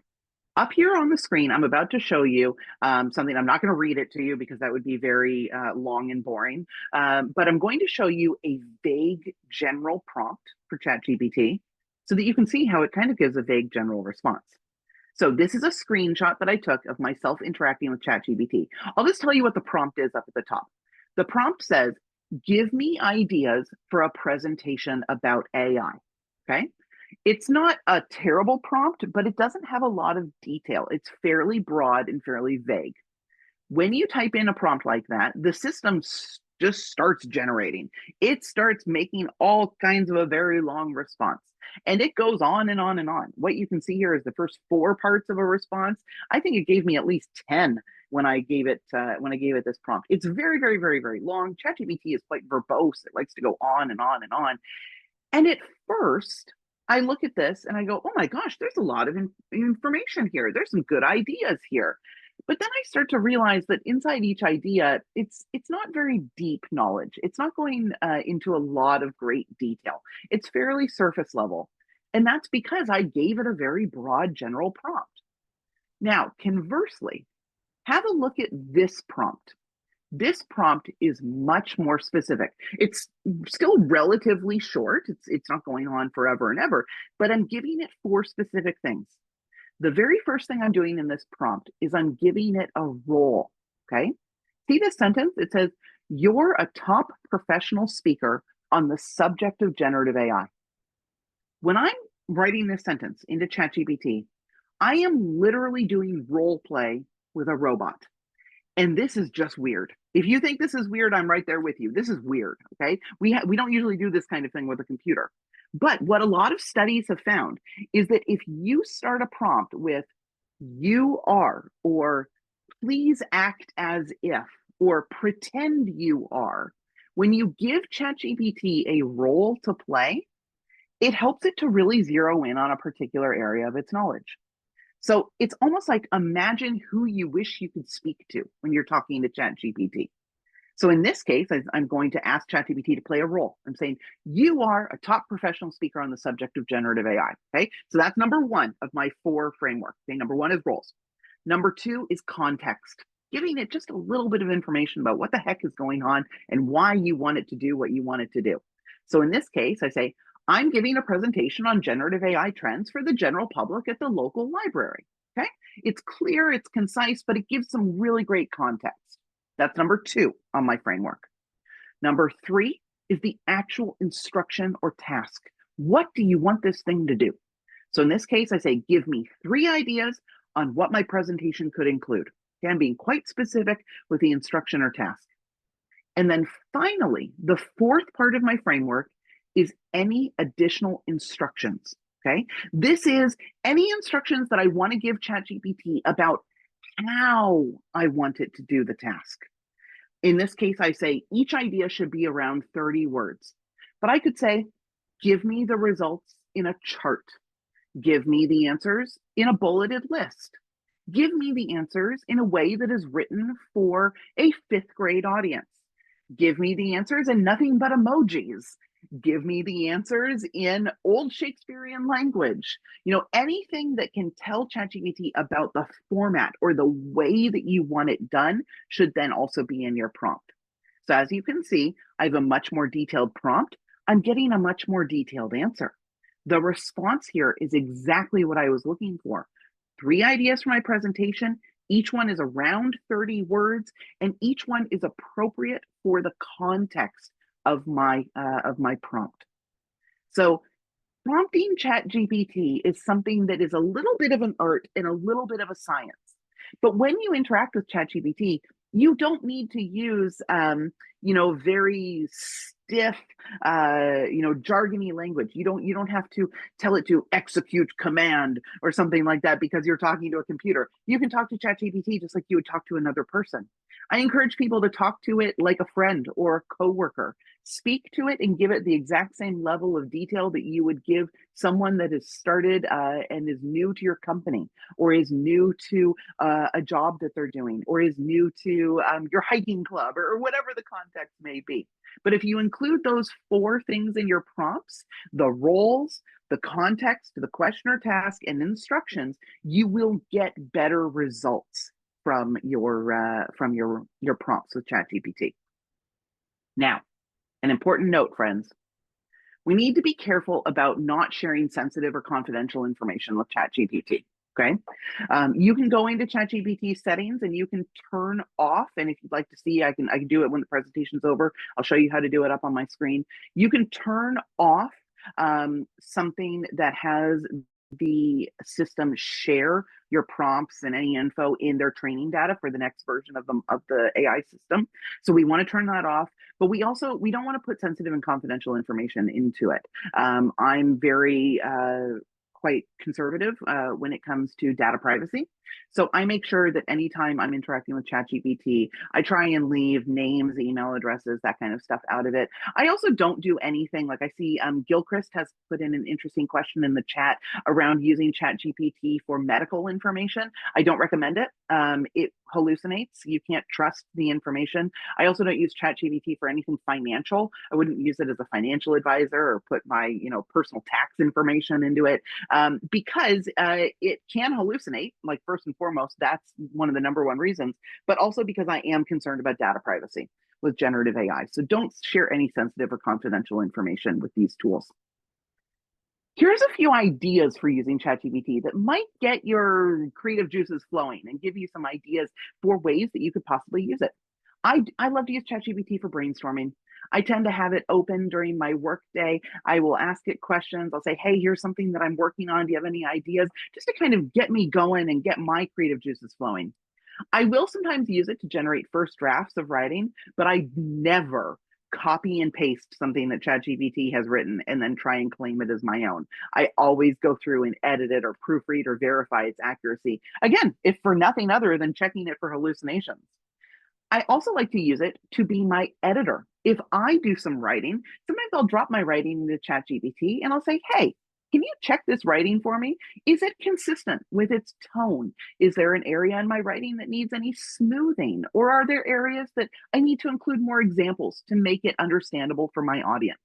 up here on the screen, I'm about to show you something. I'm not going to read it to you because that would be very long and boring, but I'm going to show you a vague general prompt for ChatGPT so that you can see how it kind of gives a vague general response. So this is a screenshot that I took of myself interacting with ChatGPT. I'll just tell you what the prompt is up at the top. The prompt says, give me ideas for a presentation about AI, okay? It's not a terrible prompt, but it doesn't have a lot of detail. It's fairly broad and fairly vague. When you type in a prompt like that, the system just starts generating. It starts making all kinds of a very long response. And it goes on and on and on. What you can see here is the first four parts of a response. I think it gave me at least 10 when I gave it this prompt. It's very, very, very, very long. ChatGPT is quite verbose. It likes to go on and on and on. And at first, I look at this and I go, oh my gosh, there's a lot of information here. There's some good ideas here. But then I start to realize that inside each idea, it's not very deep knowledge. It's not going into a lot of great detail. It's fairly surface level. And that's because I gave it a very broad general prompt. Now, conversely, have a look at this prompt. This prompt is much more specific. It's still relatively short. It's not going on forever and ever, but I'm giving it four specific things. The very first thing I'm doing in this prompt is I'm giving it a role, okay? See this sentence? It says, you're a top professional speaker on the subject of generative AI. When I'm writing this sentence into ChatGPT, I am literally doing role play with a robot. And this is just weird. If you think this is weird, I'm right there with you. This is weird, okay? We don't usually do this kind of thing with a computer. But what a lot of studies have found is that if you start a prompt with you are, or please act as if, or pretend you are, when you give ChatGPT a role to play, it helps it to really zero in on a particular area of its knowledge. So it's almost like imagine who you wish you could speak to when you're talking to ChatGPT. So in this case, I'm going to ask ChatGPT to play a role. I'm saying, you are a top professional speaker on the subject of generative AI. Okay. So that's number one of my four framework. Okay. Number one is roles. Number two is context, giving it just a little bit of information about what the heck is going on and why you want it to do what you want it to do. So in this case, I say, I'm giving a presentation on generative AI trends for the general public at the local library. Okay. It's clear, it's concise, but it gives some really great context. That's number two on my framework. Number three is the actual instruction or task. What do you want this thing to do? So in this case, I say, give me 3 ideas on what my presentation could include. Okay, I'm being quite specific with the instruction or task. And then finally, the fourth part of my framework is any additional instructions. Okay, this is any instructions that I want to give ChatGPT about how I want it to do the task. In this case, I say each idea should be around 30 words. But I could say, give me the results in a chart. Give me the answers in a bulleted list. Give me the answers in a way that is written for a fifth grade audience. Give me the answers in nothing but emojis. Give me the answers in old Shakespearean language. Anything that can tell ChatGPT about the format or the way that you want it done should then also be in your prompt. So as you can see, I have a much more detailed prompt. I'm getting a much more detailed answer. The response here is exactly what I was looking for. 3 ideas for my presentation. Each one is around 30 words, and each one is appropriate for the context of my prompt. So prompting ChatGPT is something that is a little bit of an art and a little bit of a science. But when you interact with ChatGPT, you don't need to use, very stiff, jargony language. You don't have to tell it to execute command or something like that because you're talking to a computer. You can talk to ChatGPT just like you would talk to another person. I encourage people to talk to it like a friend or a coworker. Speak to it and give it the exact same level of detail that you would give someone that has started and is new to your company, or is new to a job that they're doing, or is new to your hiking club, or whatever the context may be. But if you include those 4 things in your prompts, the roles, the context, the question or task, and instructions, you will get better results from your prompts with ChatGPT. Now, an important note, friends. We need to be careful about not sharing sensitive or confidential information with ChatGPT. Okay. You can go into ChatGPT settings and you can turn off. And if you'd like to see, I can do it when the presentation's over. I'll show you how to do it up on my screen. You can turn off something that has the system share your prompts and any info in their training data for the next version of the AI system. So we want to turn that off, but we don't want to put sensitive and confidential information into it. I'm very quite conservative when it comes to data privacy. So I make sure that anytime I'm interacting with ChatGPT, I try and leave names, email addresses, that kind of stuff out of it. I also don't do anything like I see Gilchrist has put in an interesting question in the chat around using ChatGPT for medical information. I don't recommend it. It hallucinates. You can't trust the information. I also don't use ChatGPT for anything financial. I wouldn't use it as a financial advisor or put my personal tax information into it because it can hallucinate. Like, first and foremost, that's one of the number one reasons, but also because I am concerned about data privacy with generative AI. So don't share any sensitive or confidential information with these tools. Here's a few ideas for using ChatGPT that might get your creative juices flowing and give you some ideas for ways that you could possibly use it. I love to use ChatGPT for brainstorming. I tend to have it open during my work day. I will ask it questions. I'll say, hey, here's something that I'm working on. Do you have any ideas? Just to kind of get me going and get my creative juices flowing. I will sometimes use it to generate first drafts of writing, but I never copy and paste something that ChatGPT has written and then try and claim it as my own. I always go through and edit it or proofread or verify its accuracy. Again, if for nothing other than checking it for hallucinations. I also like to use it to be my editor. If I do some writing, sometimes I'll drop my writing into ChatGPT and I'll say, hey, can you check this writing for me? Is it consistent with its tone? Is there an area in my writing that needs any smoothing? Or are there areas that I need to include more examples to make it understandable for my audience?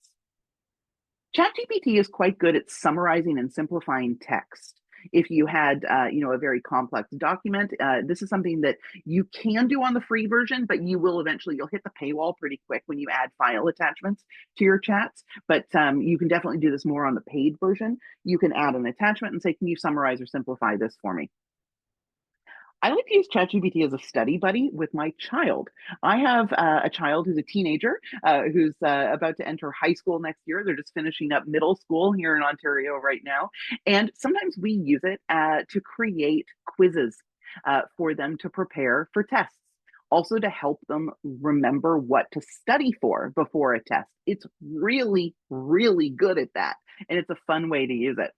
ChatGPT is quite good at summarizing and simplifying text. If you had, a very complex document, this is something that you can do on the free version, but you'll hit the paywall pretty quick when you add file attachments to your chats. But you can definitely do this more on the paid version. You can add an attachment and say, can you summarize or simplify this for me? I like to use ChatGPT as a study buddy with my child. I have a child who's a teenager who's about to enter high school next year. They're just finishing up middle school here in Ontario right now. And sometimes we use it to create quizzes for them to prepare for tests. Also, to help them remember what to study for before a test. It's really, really good at that. And it's a fun way to use it.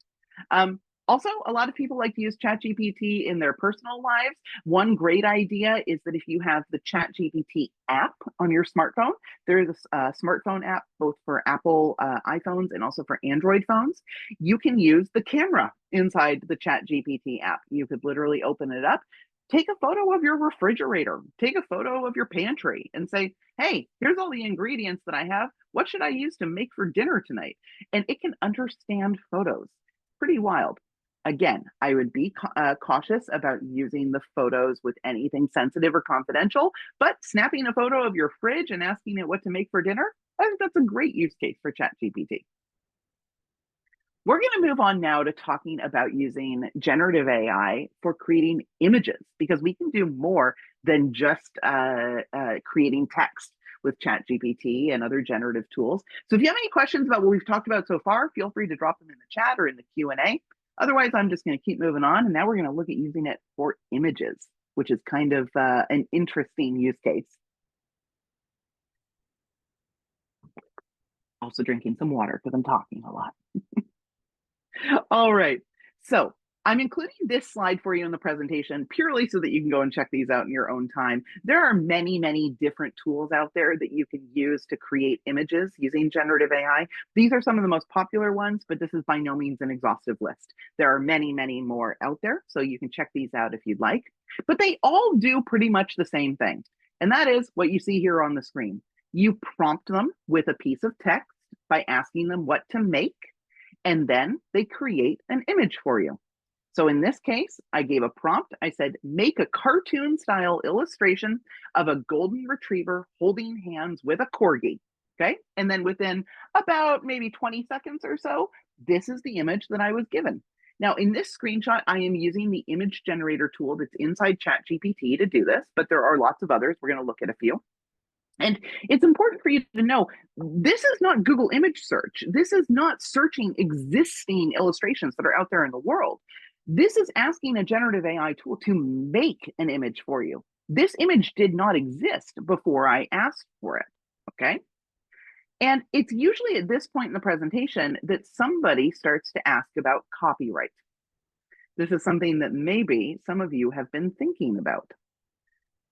Um, Also, a lot of people like to use ChatGPT in their personal lives. One great idea is that if you have the ChatGPT app on your smartphone, there is a smartphone app both for Apple iPhones and also for Android phones. You can use the camera inside the ChatGPT app. You could literally open it up, take a photo of your refrigerator, take a photo of your pantry, and say, hey, here's all the ingredients that I have. What should I use to make for dinner tonight? And it can understand photos. Pretty wild. Again, I would be cautious about using the photos with anything sensitive or confidential, but snapping a photo of your fridge and asking it what to make for dinner, I think that's a great use case for ChatGPT. We're going to move on now to talking about using generative AI for creating images because we can do more than just creating text with ChatGPT and other generative tools. So if you have any questions about what we've talked about so far, feel free to drop them in the chat or in the Q&A. Otherwise, I'm just going to keep moving on. And now we're going to look at using it for images, which is kind of an interesting use case. Also drinking some water because I'm talking a lot. All right. So I'm including this slide for you in the presentation purely so that you can go and check these out in your own time. There are many, many different tools out there that you can use to create images using generative AI. These are some of the most popular ones, but this is by no means an exhaustive list. There are many, many more out there, so you can check these out if you'd like. But they all do pretty much the same thing, and that is what you see here on the screen. You prompt them with a piece of text by asking them what to make, and then they create an image for you. So in this case, I gave a prompt. I said, make a cartoon style illustration of a golden retriever holding hands with a corgi. Okay. And then within about maybe 20 seconds or so, this is the image that I was given. Now, in this screenshot, I am using the image generator tool that's inside ChatGPT to do this, but there are lots of others. We're going to look at a few. And it's important for you to know this is not Google image search. This is not searching existing illustrations that are out there in the world. This is asking a generative AI tool to make an image for you. This image did not exist before I asked for it. Okay. And it's usually at this point in the presentation that somebody starts to ask about copyright. This is something that maybe some of you have been thinking about.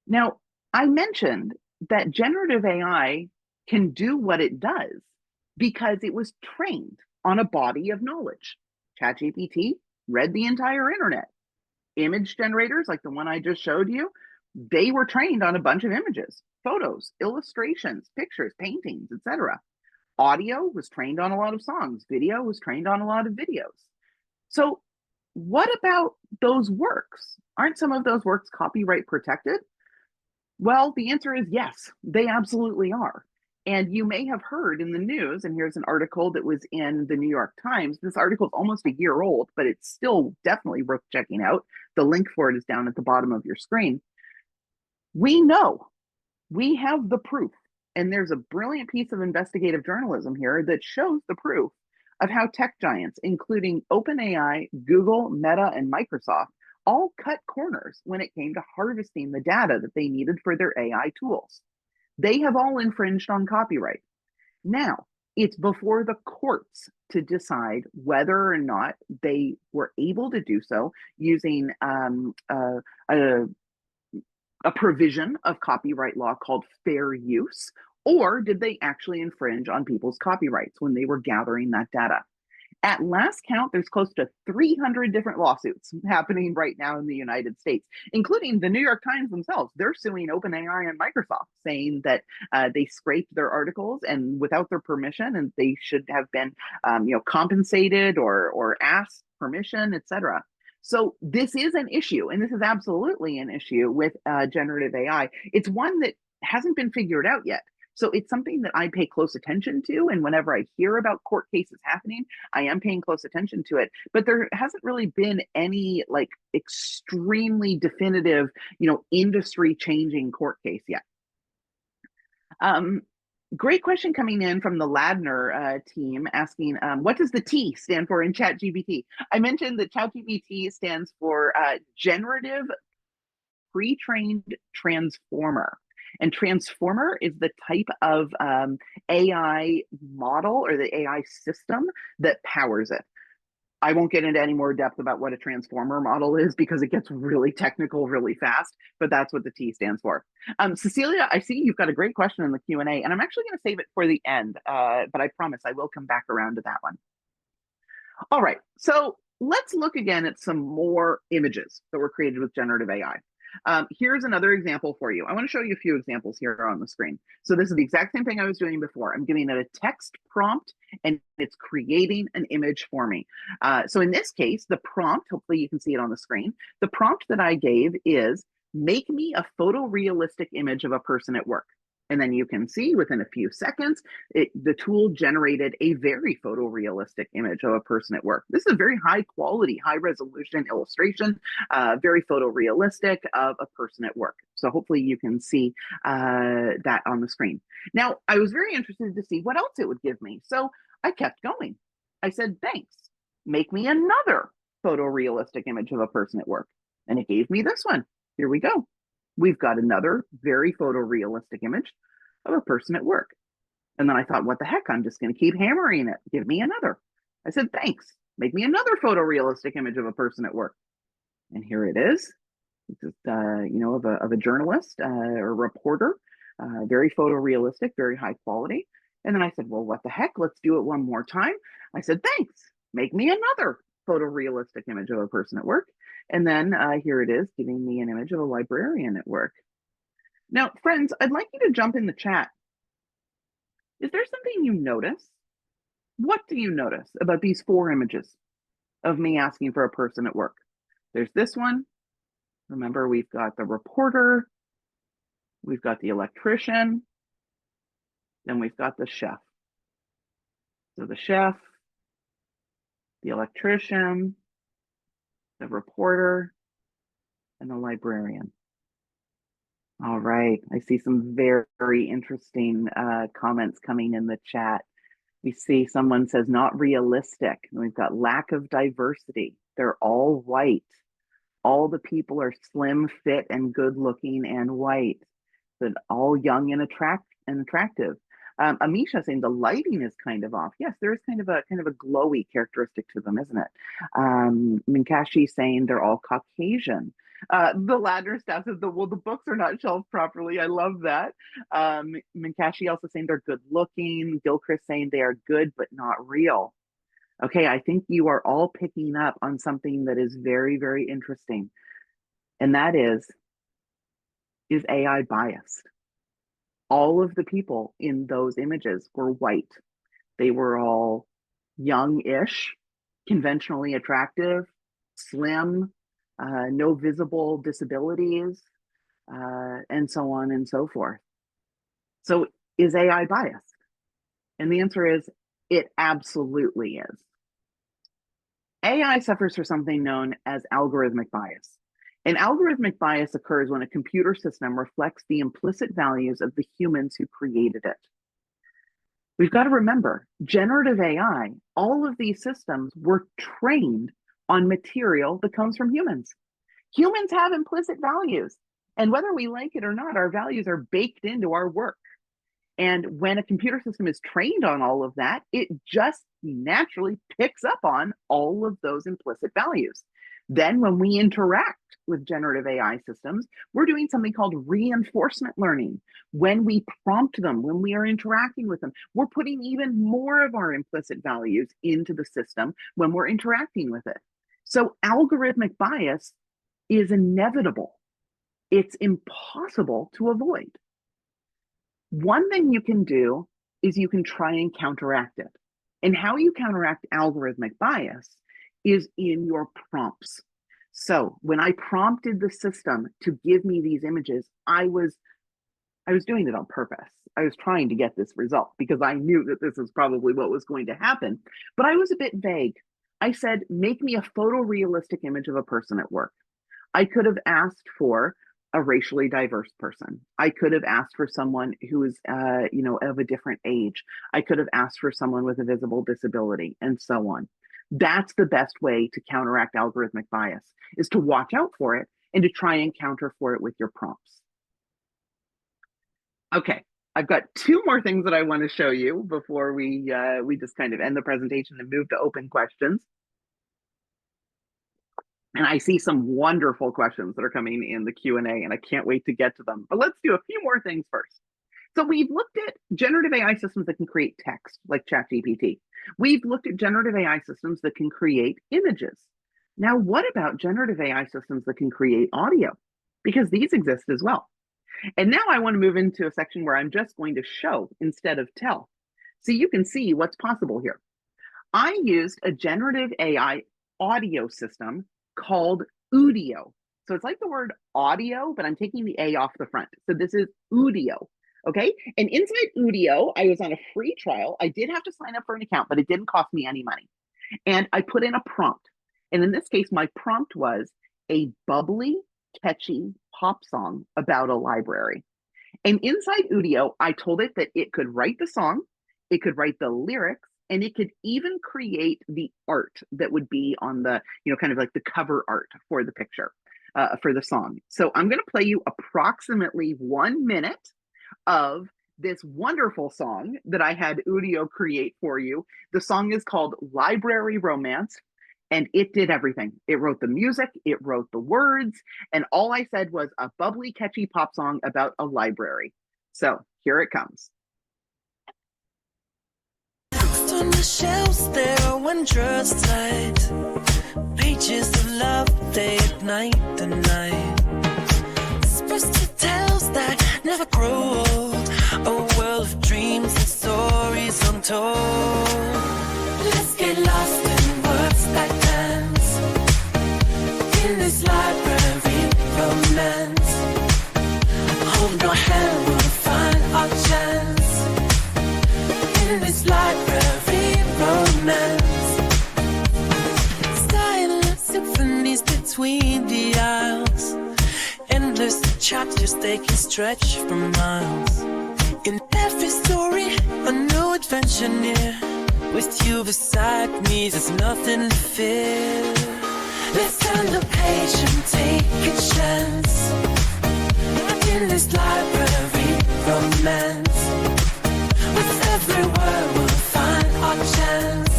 Now, I mentioned that generative AI can do what it does because it was trained on a body of knowledge. ChatGPT read the entire internet. Image generators, like the one I just showed you, they were trained on a bunch of images, photos, illustrations, pictures, paintings, etc. Audio was trained on a lot of songs. Video was trained on a lot of videos. So, what about those works? Aren't some of those works copyright protected? Well, the answer is yes, they absolutely are. And you may have heard in the news, and here's an article that was in the New York Times. This article is almost a year old, but it's still definitely worth checking out. The link for it is down at the bottom of your screen. We know, we have the proof, and there's a brilliant piece of investigative journalism here that shows the proof of how tech giants, including OpenAI, Google, Meta, and Microsoft, all cut corners when it came to harvesting the data that they needed for their AI tools. They have all infringed on copyright. Now, it's before the courts to decide whether or not they were able to do so using a provision of copyright law called fair use, or did they actually infringe on people's copyrights when they were gathering that data? At last count, there's close to 300 different lawsuits happening right now in the United States, including the New York Times themselves. They're suing OpenAI and Microsoft, saying that they scraped their articles and without their permission, and they should have been, compensated or asked permission, etc. So this is an issue, and this is absolutely an issue with generative AI. It's one that hasn't been figured out yet. So it's something that I pay close attention to. And whenever I hear about court cases happening, I am paying close attention to it. But there hasn't really been any like extremely definitive, industry changing court case yet. Um, Great question coming in from the Ladner team asking, what does the T stand for in ChatGPT? I mentioned that ChatGPT stands for generative pre-trained transformer. And transformer is the type of AI model or the AI system that powers it. I won't get into any more depth about what a transformer model is because it gets really technical really fast, but that's what the T stands for. Cecilia, I see you've got a great question in the Q&A, and I'm actually going to save it for the end, but I promise I will come back around to that one. All right, so let's look again at some more images that were created with generative AI. Here's another example for you. I want to show you a few examples here on the screen. So this is the exact same thing I was doing before. I'm giving it a text prompt and it's creating an image for me. So in this case, the prompt, hopefully you can see it on the screen. The prompt that I gave is make me a photorealistic image of a person at work. And then you can see within a few seconds, the tool generated a very photorealistic image of a person at work. This is a very high quality, high resolution illustration, very photorealistic of a person at work. So hopefully you can see that on the screen. Now, I was very interested to see what else it would give me. So I kept going. I said, thanks, make me another photorealistic image of a person at work. And it gave me this one. Here we go. We've got another very photorealistic image of a person at work. And then I thought, what the heck? I'm just going to keep hammering it. Give me another. I said, thanks. Make me another photorealistic image of a person at work. And here it is. This is, of a journalist or reporter, very photorealistic, very high quality. And then I said, well, what the heck? Let's do it one more time. I said, thanks. Make me another photorealistic image of a person at work. And then here it is, giving me an image of a librarian at work. Now, friends, I'd like you to jump in the chat. Is there something you notice? What do you notice about these 4 images of me asking for a person at work? There's this one. Remember, we've got the reporter, we've got the electrician, then we've got the chef. So the chef, the electrician, the reporter, and the librarian. All right, I see some very, very interesting comments coming in the chat. We see someone says not realistic. And we've got lack of diversity. They're all white. All the people are slim, fit, and good looking and white. But all young and attractive. Amisha saying the lighting is kind of off. Yes, there is kind of a glowy characteristic to them, isn't it? Minkashi saying they're all Caucasian. The Ladner staff says the books are not shelved properly. I love that. Minkashi also saying they're good looking. Gilchrist saying they are good but not real. Okay, I think you are all picking up on something that is very, very interesting. And that is AI biased? All of the people in those images were white. They were all young-ish, conventionally attractive, slim, no visible disabilities, and so on and so forth. So is AI biased? And the answer is, it absolutely is. AI suffers from something known as algorithmic bias. And algorithmic bias occurs when a computer system reflects the implicit values of the humans who created it. We've got to remember, generative AI, all of these systems were trained on material that comes from humans. Humans have implicit values. And whether we like it or not, our values are baked into our work. And when a computer system is trained on all of that, it just naturally picks up on all of those implicit values. Then when we interact with generative AI systems, we're doing something called reinforcement learning. When we prompt them, when we are interacting with them, we're putting even more of our implicit values into the system when we're interacting with it. So algorithmic bias is inevitable. It's impossible to avoid. One thing you can do is you can try and counteract it. And how you counteract algorithmic bias is in your prompts. So when I prompted the system to give me these images, I was doing it on purpose. I was trying to get this result because I knew that this is probably what was going to happen. But I was a bit vague. I said, make me a photorealistic image of a person at work. I could have asked for a racially diverse person. I could have asked for someone who is, of a different age. I could have asked for someone with a visible disability, and so on. That's the best way to counteract algorithmic bias, is to watch out for it and to try and counter for it with your prompts. Okay, I've got two more things that I want to show you before we just kind of end the presentation and move to open questions. And I see some wonderful questions that are coming in the Q&A, and I can't wait to get to them. But let's do a few more things first. So we've looked at generative AI systems that can create text, like ChatGPT. We've looked at generative AI systems that can create images. Now, what about generative AI systems that can create audio? Because these exist as well. And now I want to move into a section where I'm just going to show instead of tell. So you can see what's possible here. I used a generative AI audio system called Udio. So it's like the word audio, but I'm taking the A off the front. So this is Udio. Okay. And inside Udio, I was on a free trial. I did have to sign up for an account, but it didn't cost me any money. And I put in a prompt. And in this case, my prompt was a bubbly, catchy pop song about a library. And inside Udio, I told it that it could write the song, it could write the lyrics, and it could even create the art that would be on the, kind of like the cover art for the picture, for the song. So I'm going to play you approximately 1 minute of this wonderful song that I had Udio create for you. The song is called Library Romance, and it did everything. It wrote the music, it wrote the words, and all I said was a bubbly, catchy pop song about a library. So here it comes.
On the shelves there when drawers tight, pages of love they ignite the night. Supposed tales that never grow old, a world of dreams and stories untold. Let's get lost in words that dance in this library romance. Hold your hand, we'll find our chance in this library romance. Silent symphonies between the aisles, endless chapters they can stretch for miles. In every story, a new adventure near. With you beside me, there's nothing to fear. Let's turn the page and take a chance in this library romance. With every word we'll find our chance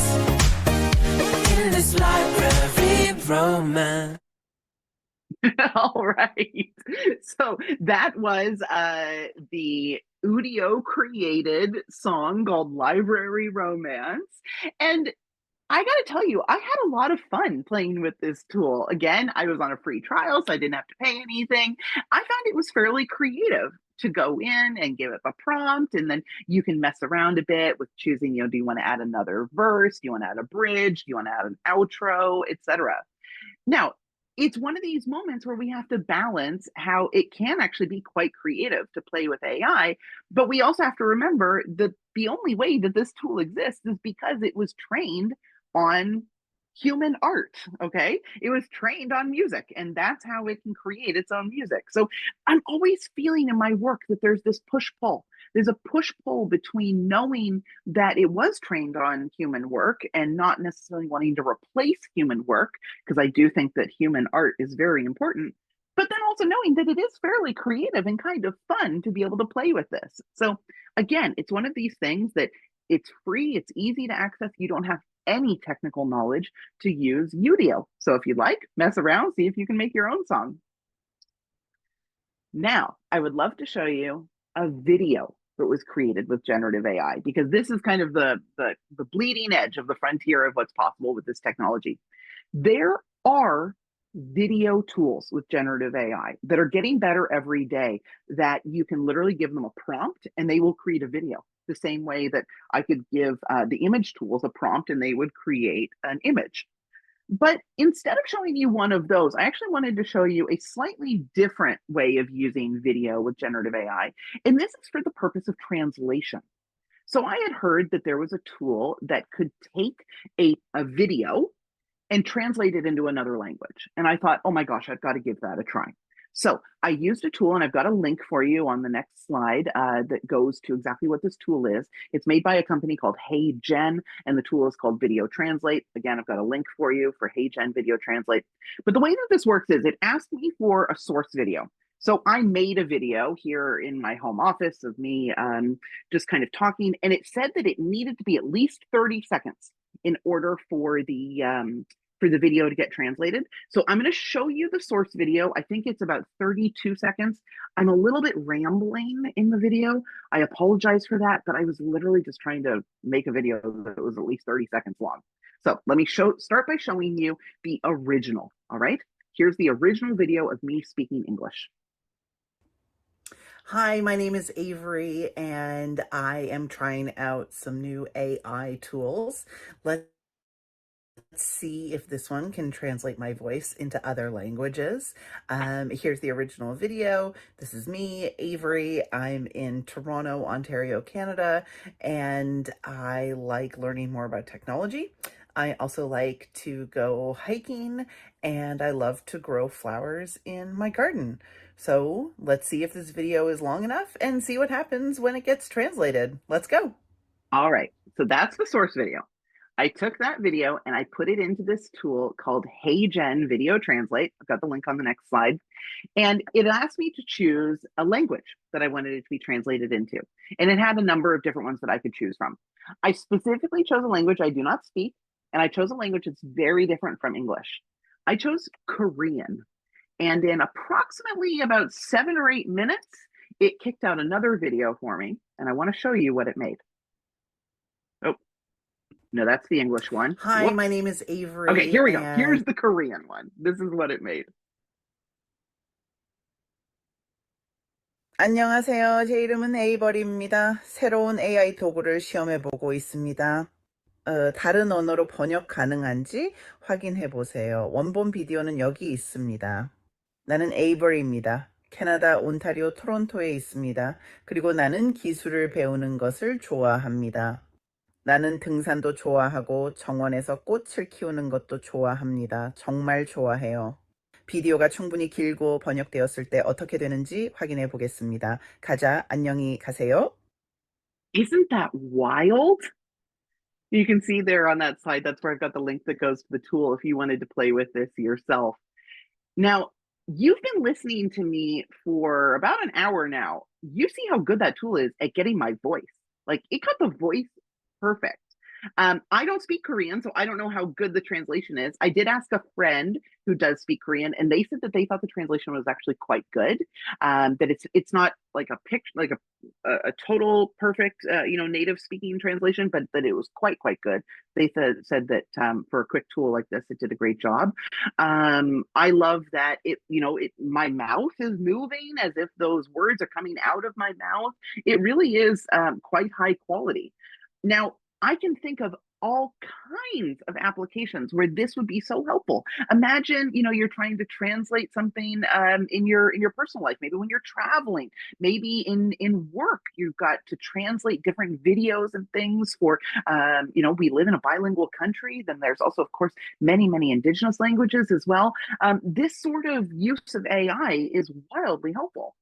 in this library romance.
All right. So that was the Udio created song called Library Romance. And I got to tell you, I had a lot of fun playing with this tool. Again, I was on a free trial, so I didn't have to pay anything. I found it was fairly creative to go in and give it a prompt, and then you can mess around a bit with choosing, do you want to add another verse? Do you want to add a bridge? Do you want to add an outro, etc.? Now, it's one of these moments where we have to balance how it can actually be quite creative to play with AI, but we also have to remember that the only way that this tool exists is because it was trained on human art. Okay, it was trained on music, and that's how it can create its own music. So I'm always feeling in my work that there's this push-pull. There's a push-pull between knowing that it was trained on human work and not necessarily wanting to replace human work, because I do think that human art is very important, but then also knowing that it is fairly creative and kind of fun to be able to play with this. So again, it's one of these things that it's free, it's easy to access, you don't have any technical knowledge to use Udio. So if you'd like, mess around, see if you can make your own song. Now, I would love to show you a video that was created with generative AI, because this is kind of the bleeding edge of the frontier of what's possible with this technology. There are video tools with generative AI that are getting better every day, that you can literally give them a prompt and they will create a video, the same way that I could give the image tools a prompt and they would create an image. But instead of showing you one of those, I actually wanted to show you a slightly different way of using video with generative AI. And this is for the purpose of translation. So I had heard that there was a tool that could take a video and translate it into another language. And I thought, oh my gosh, I've got to give that a try. So I used a tool, and I've got a link for you on the next slide that goes to exactly what this tool is. It's made by a company called HeyGen, and the tool is called Video Translate. Again, I've got a link for you for HeyGen Video Translate. But the way that this works is it asked me for a source video. So I made a video here in my home office of me just kind of talking, and it said that it needed to be at least 30 seconds in order for the video to get translated. So I'm going to show you the source video. I think it's about 32 seconds. I'm a little bit rambling in the video. I apologize for that, but I was literally just trying to make a video that was at least 30 seconds long. So let me start by showing you the original. All right. Here's the original video of me speaking English.
Hi, my name is Avery, and I am trying out some new AI tools. Let's see if this one can translate my voice into other languages. Here's the original video. This is me, Avery. I'm in Toronto, Ontario, Canada, and I like learning more about technology. I also like to go hiking, and I love to grow flowers in my garden. So let's see if this video is long enough and see what happens when it gets translated. Let's go.
All right, so that's the source video. I took that video and I put it into this tool called HeyGen Video Translate. I've got the link on the next slide. And it asked me to choose a language that I wanted it to be translated into. And it had a number of different ones that I could choose from. I specifically chose a language I do not speak, and I chose a language that's very different from English. I chose Korean. And in approximately about 7 or 8 minutes, it kicked out another video for me. And I want to show you what it made. Oh, no, that's the English one.
Hi,
Whoops.
my name is Avery.
Okay, here we go. Here's the Korean one. This is what it made.
안녕하세요. 제 이름은 에이버리입니다. 새로운 AI 도구를 시험해보고 있습니다. 다른 언어로 번역 가능한지 확인해보세요. 원본 비디오는 여기 있습니다. 나는 에이버리입니다. 캐나다 온타리오 토론토에 있습니다. 그리고 나는 기술을 배우는 것을 좋아합니다. 나는 등산도 좋아하고 정원에서 꽃을 키우는 것도 좋아합니다. 정말 좋아해요. 비디오가 충분히 길고 번역되었을 때 어떻게 되는지 확인해 보겠습니다. 가자, 안녕히 가세요.
Isn't that wild? You can see there on that slide, that's where I've got the link that goes to the tool if you wanted to play with this yourself. Now, you've been listening to me for about an hour now. You see how good that tool is at getting my voice. Like, it got the voice perfect. I don't speak Korean, so I don't know how good the translation is. I did ask a friend who does speak Korean, and they said that they thought the translation was actually quite good. That it's not like a picture, like a total perfect, native speaking translation, but that it was quite good. They said that for a quick tool like this, it did a great job. I love that my mouth is moving as if those words are coming out of my mouth. It really is quite high quality. Now, I can think of all kinds of applications where this would be so helpful. Imagine, you're trying to translate something in your personal life, maybe when you're traveling, maybe in work, you've got to translate different videos and things for, we live in a bilingual country. Then there's also, of course, many indigenous languages as well. This sort of use of AI is wildly helpful.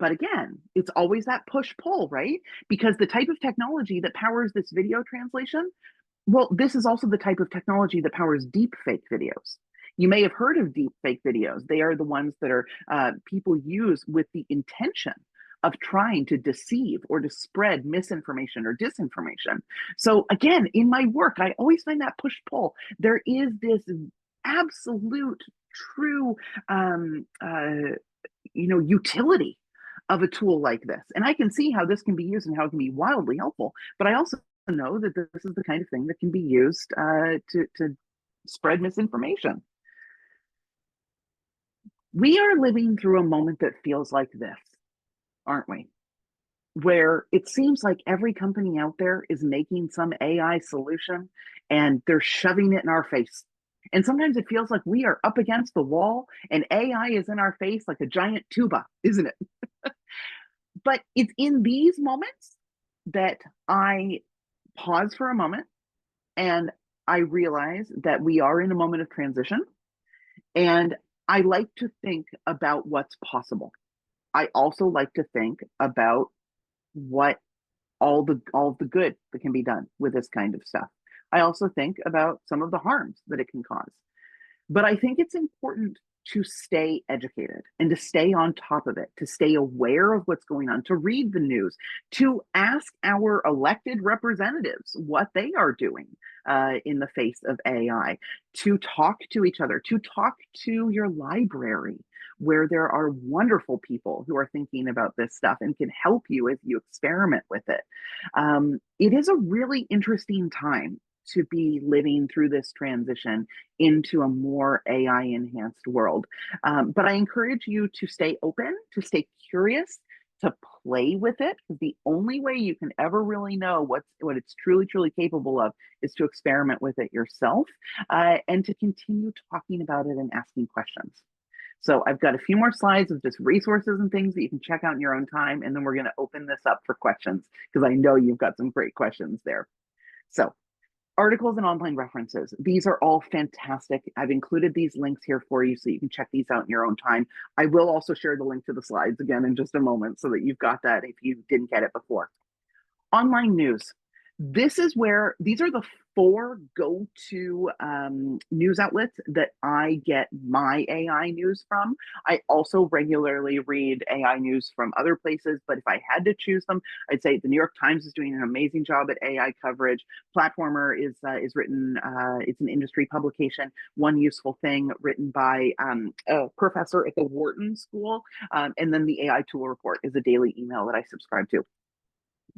But again, it's always that push-pull, right? Because the type of technology that powers this video translation, well, this is also the type of technology that powers deepfake videos. You may have heard of deepfake videos. They are the ones that are people use with the intention of trying to deceive or to spread misinformation or disinformation. So again, in my work, I always find that push-pull. There is this absolute, true, utility of a tool like this. And I can see how this can be used and how it can be wildly helpful. But I also know that this is the kind of thing that can be used to spread misinformation. We are living through a moment that feels like this, aren't we? Where it seems like every company out there is making some AI solution and they're shoving it in our face. And sometimes it feels like we are up against the wall and AI is in our face like a giant tuba, isn't it? But it's in these moments that I pause for a moment and I realize that we are in a moment of transition. And I like to think about what's possible. I also like to think about what all the good that can be done with this kind of stuff. I also think about some of the harms that it can cause. But I think it's important to stay educated and to stay on top of it, to stay aware of what's going on, to read the news, to ask our elected representatives what they are doing in the face of AI, to talk to each other, to talk to your library, where there are wonderful people who are thinking about this stuff and can help you as you experiment with it. It is a really interesting time to be living through this transition into a more AI enhanced world. But I encourage you to stay open, to stay curious, to play with it. The only way you can ever really know what it's truly capable of is to experiment with it yourself, and to continue talking about it and asking questions. So I've got a few more slides of just resources and things that you can check out in your own time, and then we're going to open this up for questions because I know you've got some great questions there. So articles and online references. These are all fantastic. I've included these links here for you so you can check these out in your own time. I will also share the link to the slides again in just a moment so that you've got that if you didn't get it before. Online news. This is where these are the 4 go-to news outlets that I get my AI news from. I also regularly read AI news from other places, but if I had to choose them, I'd say the New York Times is doing an amazing job at AI coverage. Platformer is written, it's an industry publication. One Useful Thing, written by a professor at the Wharton School, and then the AI Tool Report is a daily email that I subscribe to.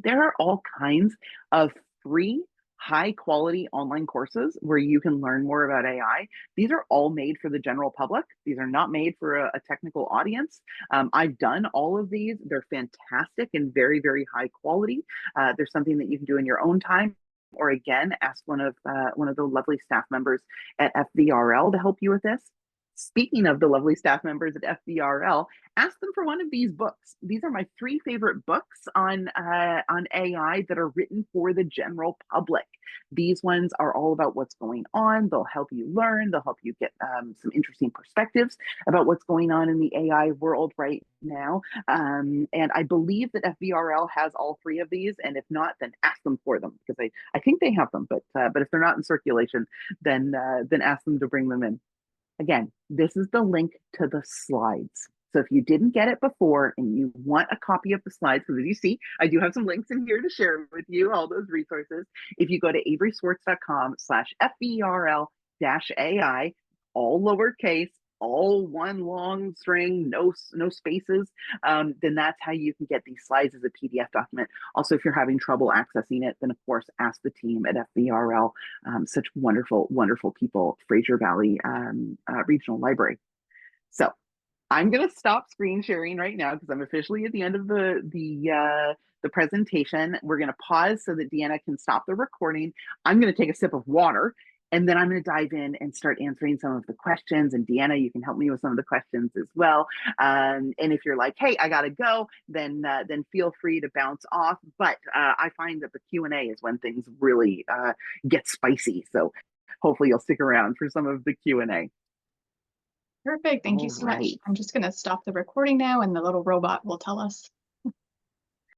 There are all kinds of free, high quality online courses where you can learn more about AI. These are all made for the general public. These are not made for a technical audience. I've done all of these. They're fantastic and very high quality. There's something that you can do in your own time, or again, ask one of the lovely staff members at FVRL to help you with this. Speaking of the lovely staff members at FVRL, ask them for one of these books. These are my 3 favorite books on AI that are written for the general public. These ones are all about what's going on. They'll help you learn. They'll help you get some interesting perspectives about what's going on in the AI world right now. And I believe that FVRL has all 3 of these. And if not, then ask them for them because I think they have them. But if they're not in circulation, then ask them to bring them in. Again, this is the link to the slides. So if you didn't get it before and you want a copy of the slides, because as you see, I do have some links in here to share with you, all those resources. If you go to averyswartz.com/FVRL-AI, all lowercase, all one long string, no spaces, then that's how you can get these slides as a PDF document. Also, if you're having trouble accessing it, then of course, ask the team at FVRL, such wonderful people, Fraser Valley Regional Library. So I'm going to stop screen sharing right now because I'm officially at the end of the presentation. We're going to pause so that Deanna can stop the recording. I'm going to take a sip of water, and then I'm going to dive in and start answering some of the questions. And Deanna, you can help me with some of the questions as well. And if you're like, hey, I got to go, then feel free to bounce off. But I find that the Q&A is when things really get spicy. So hopefully you'll stick around for some of the Q&A.
Perfect. Thank you so much. I'm just going to stop the recording now and the little robot will tell us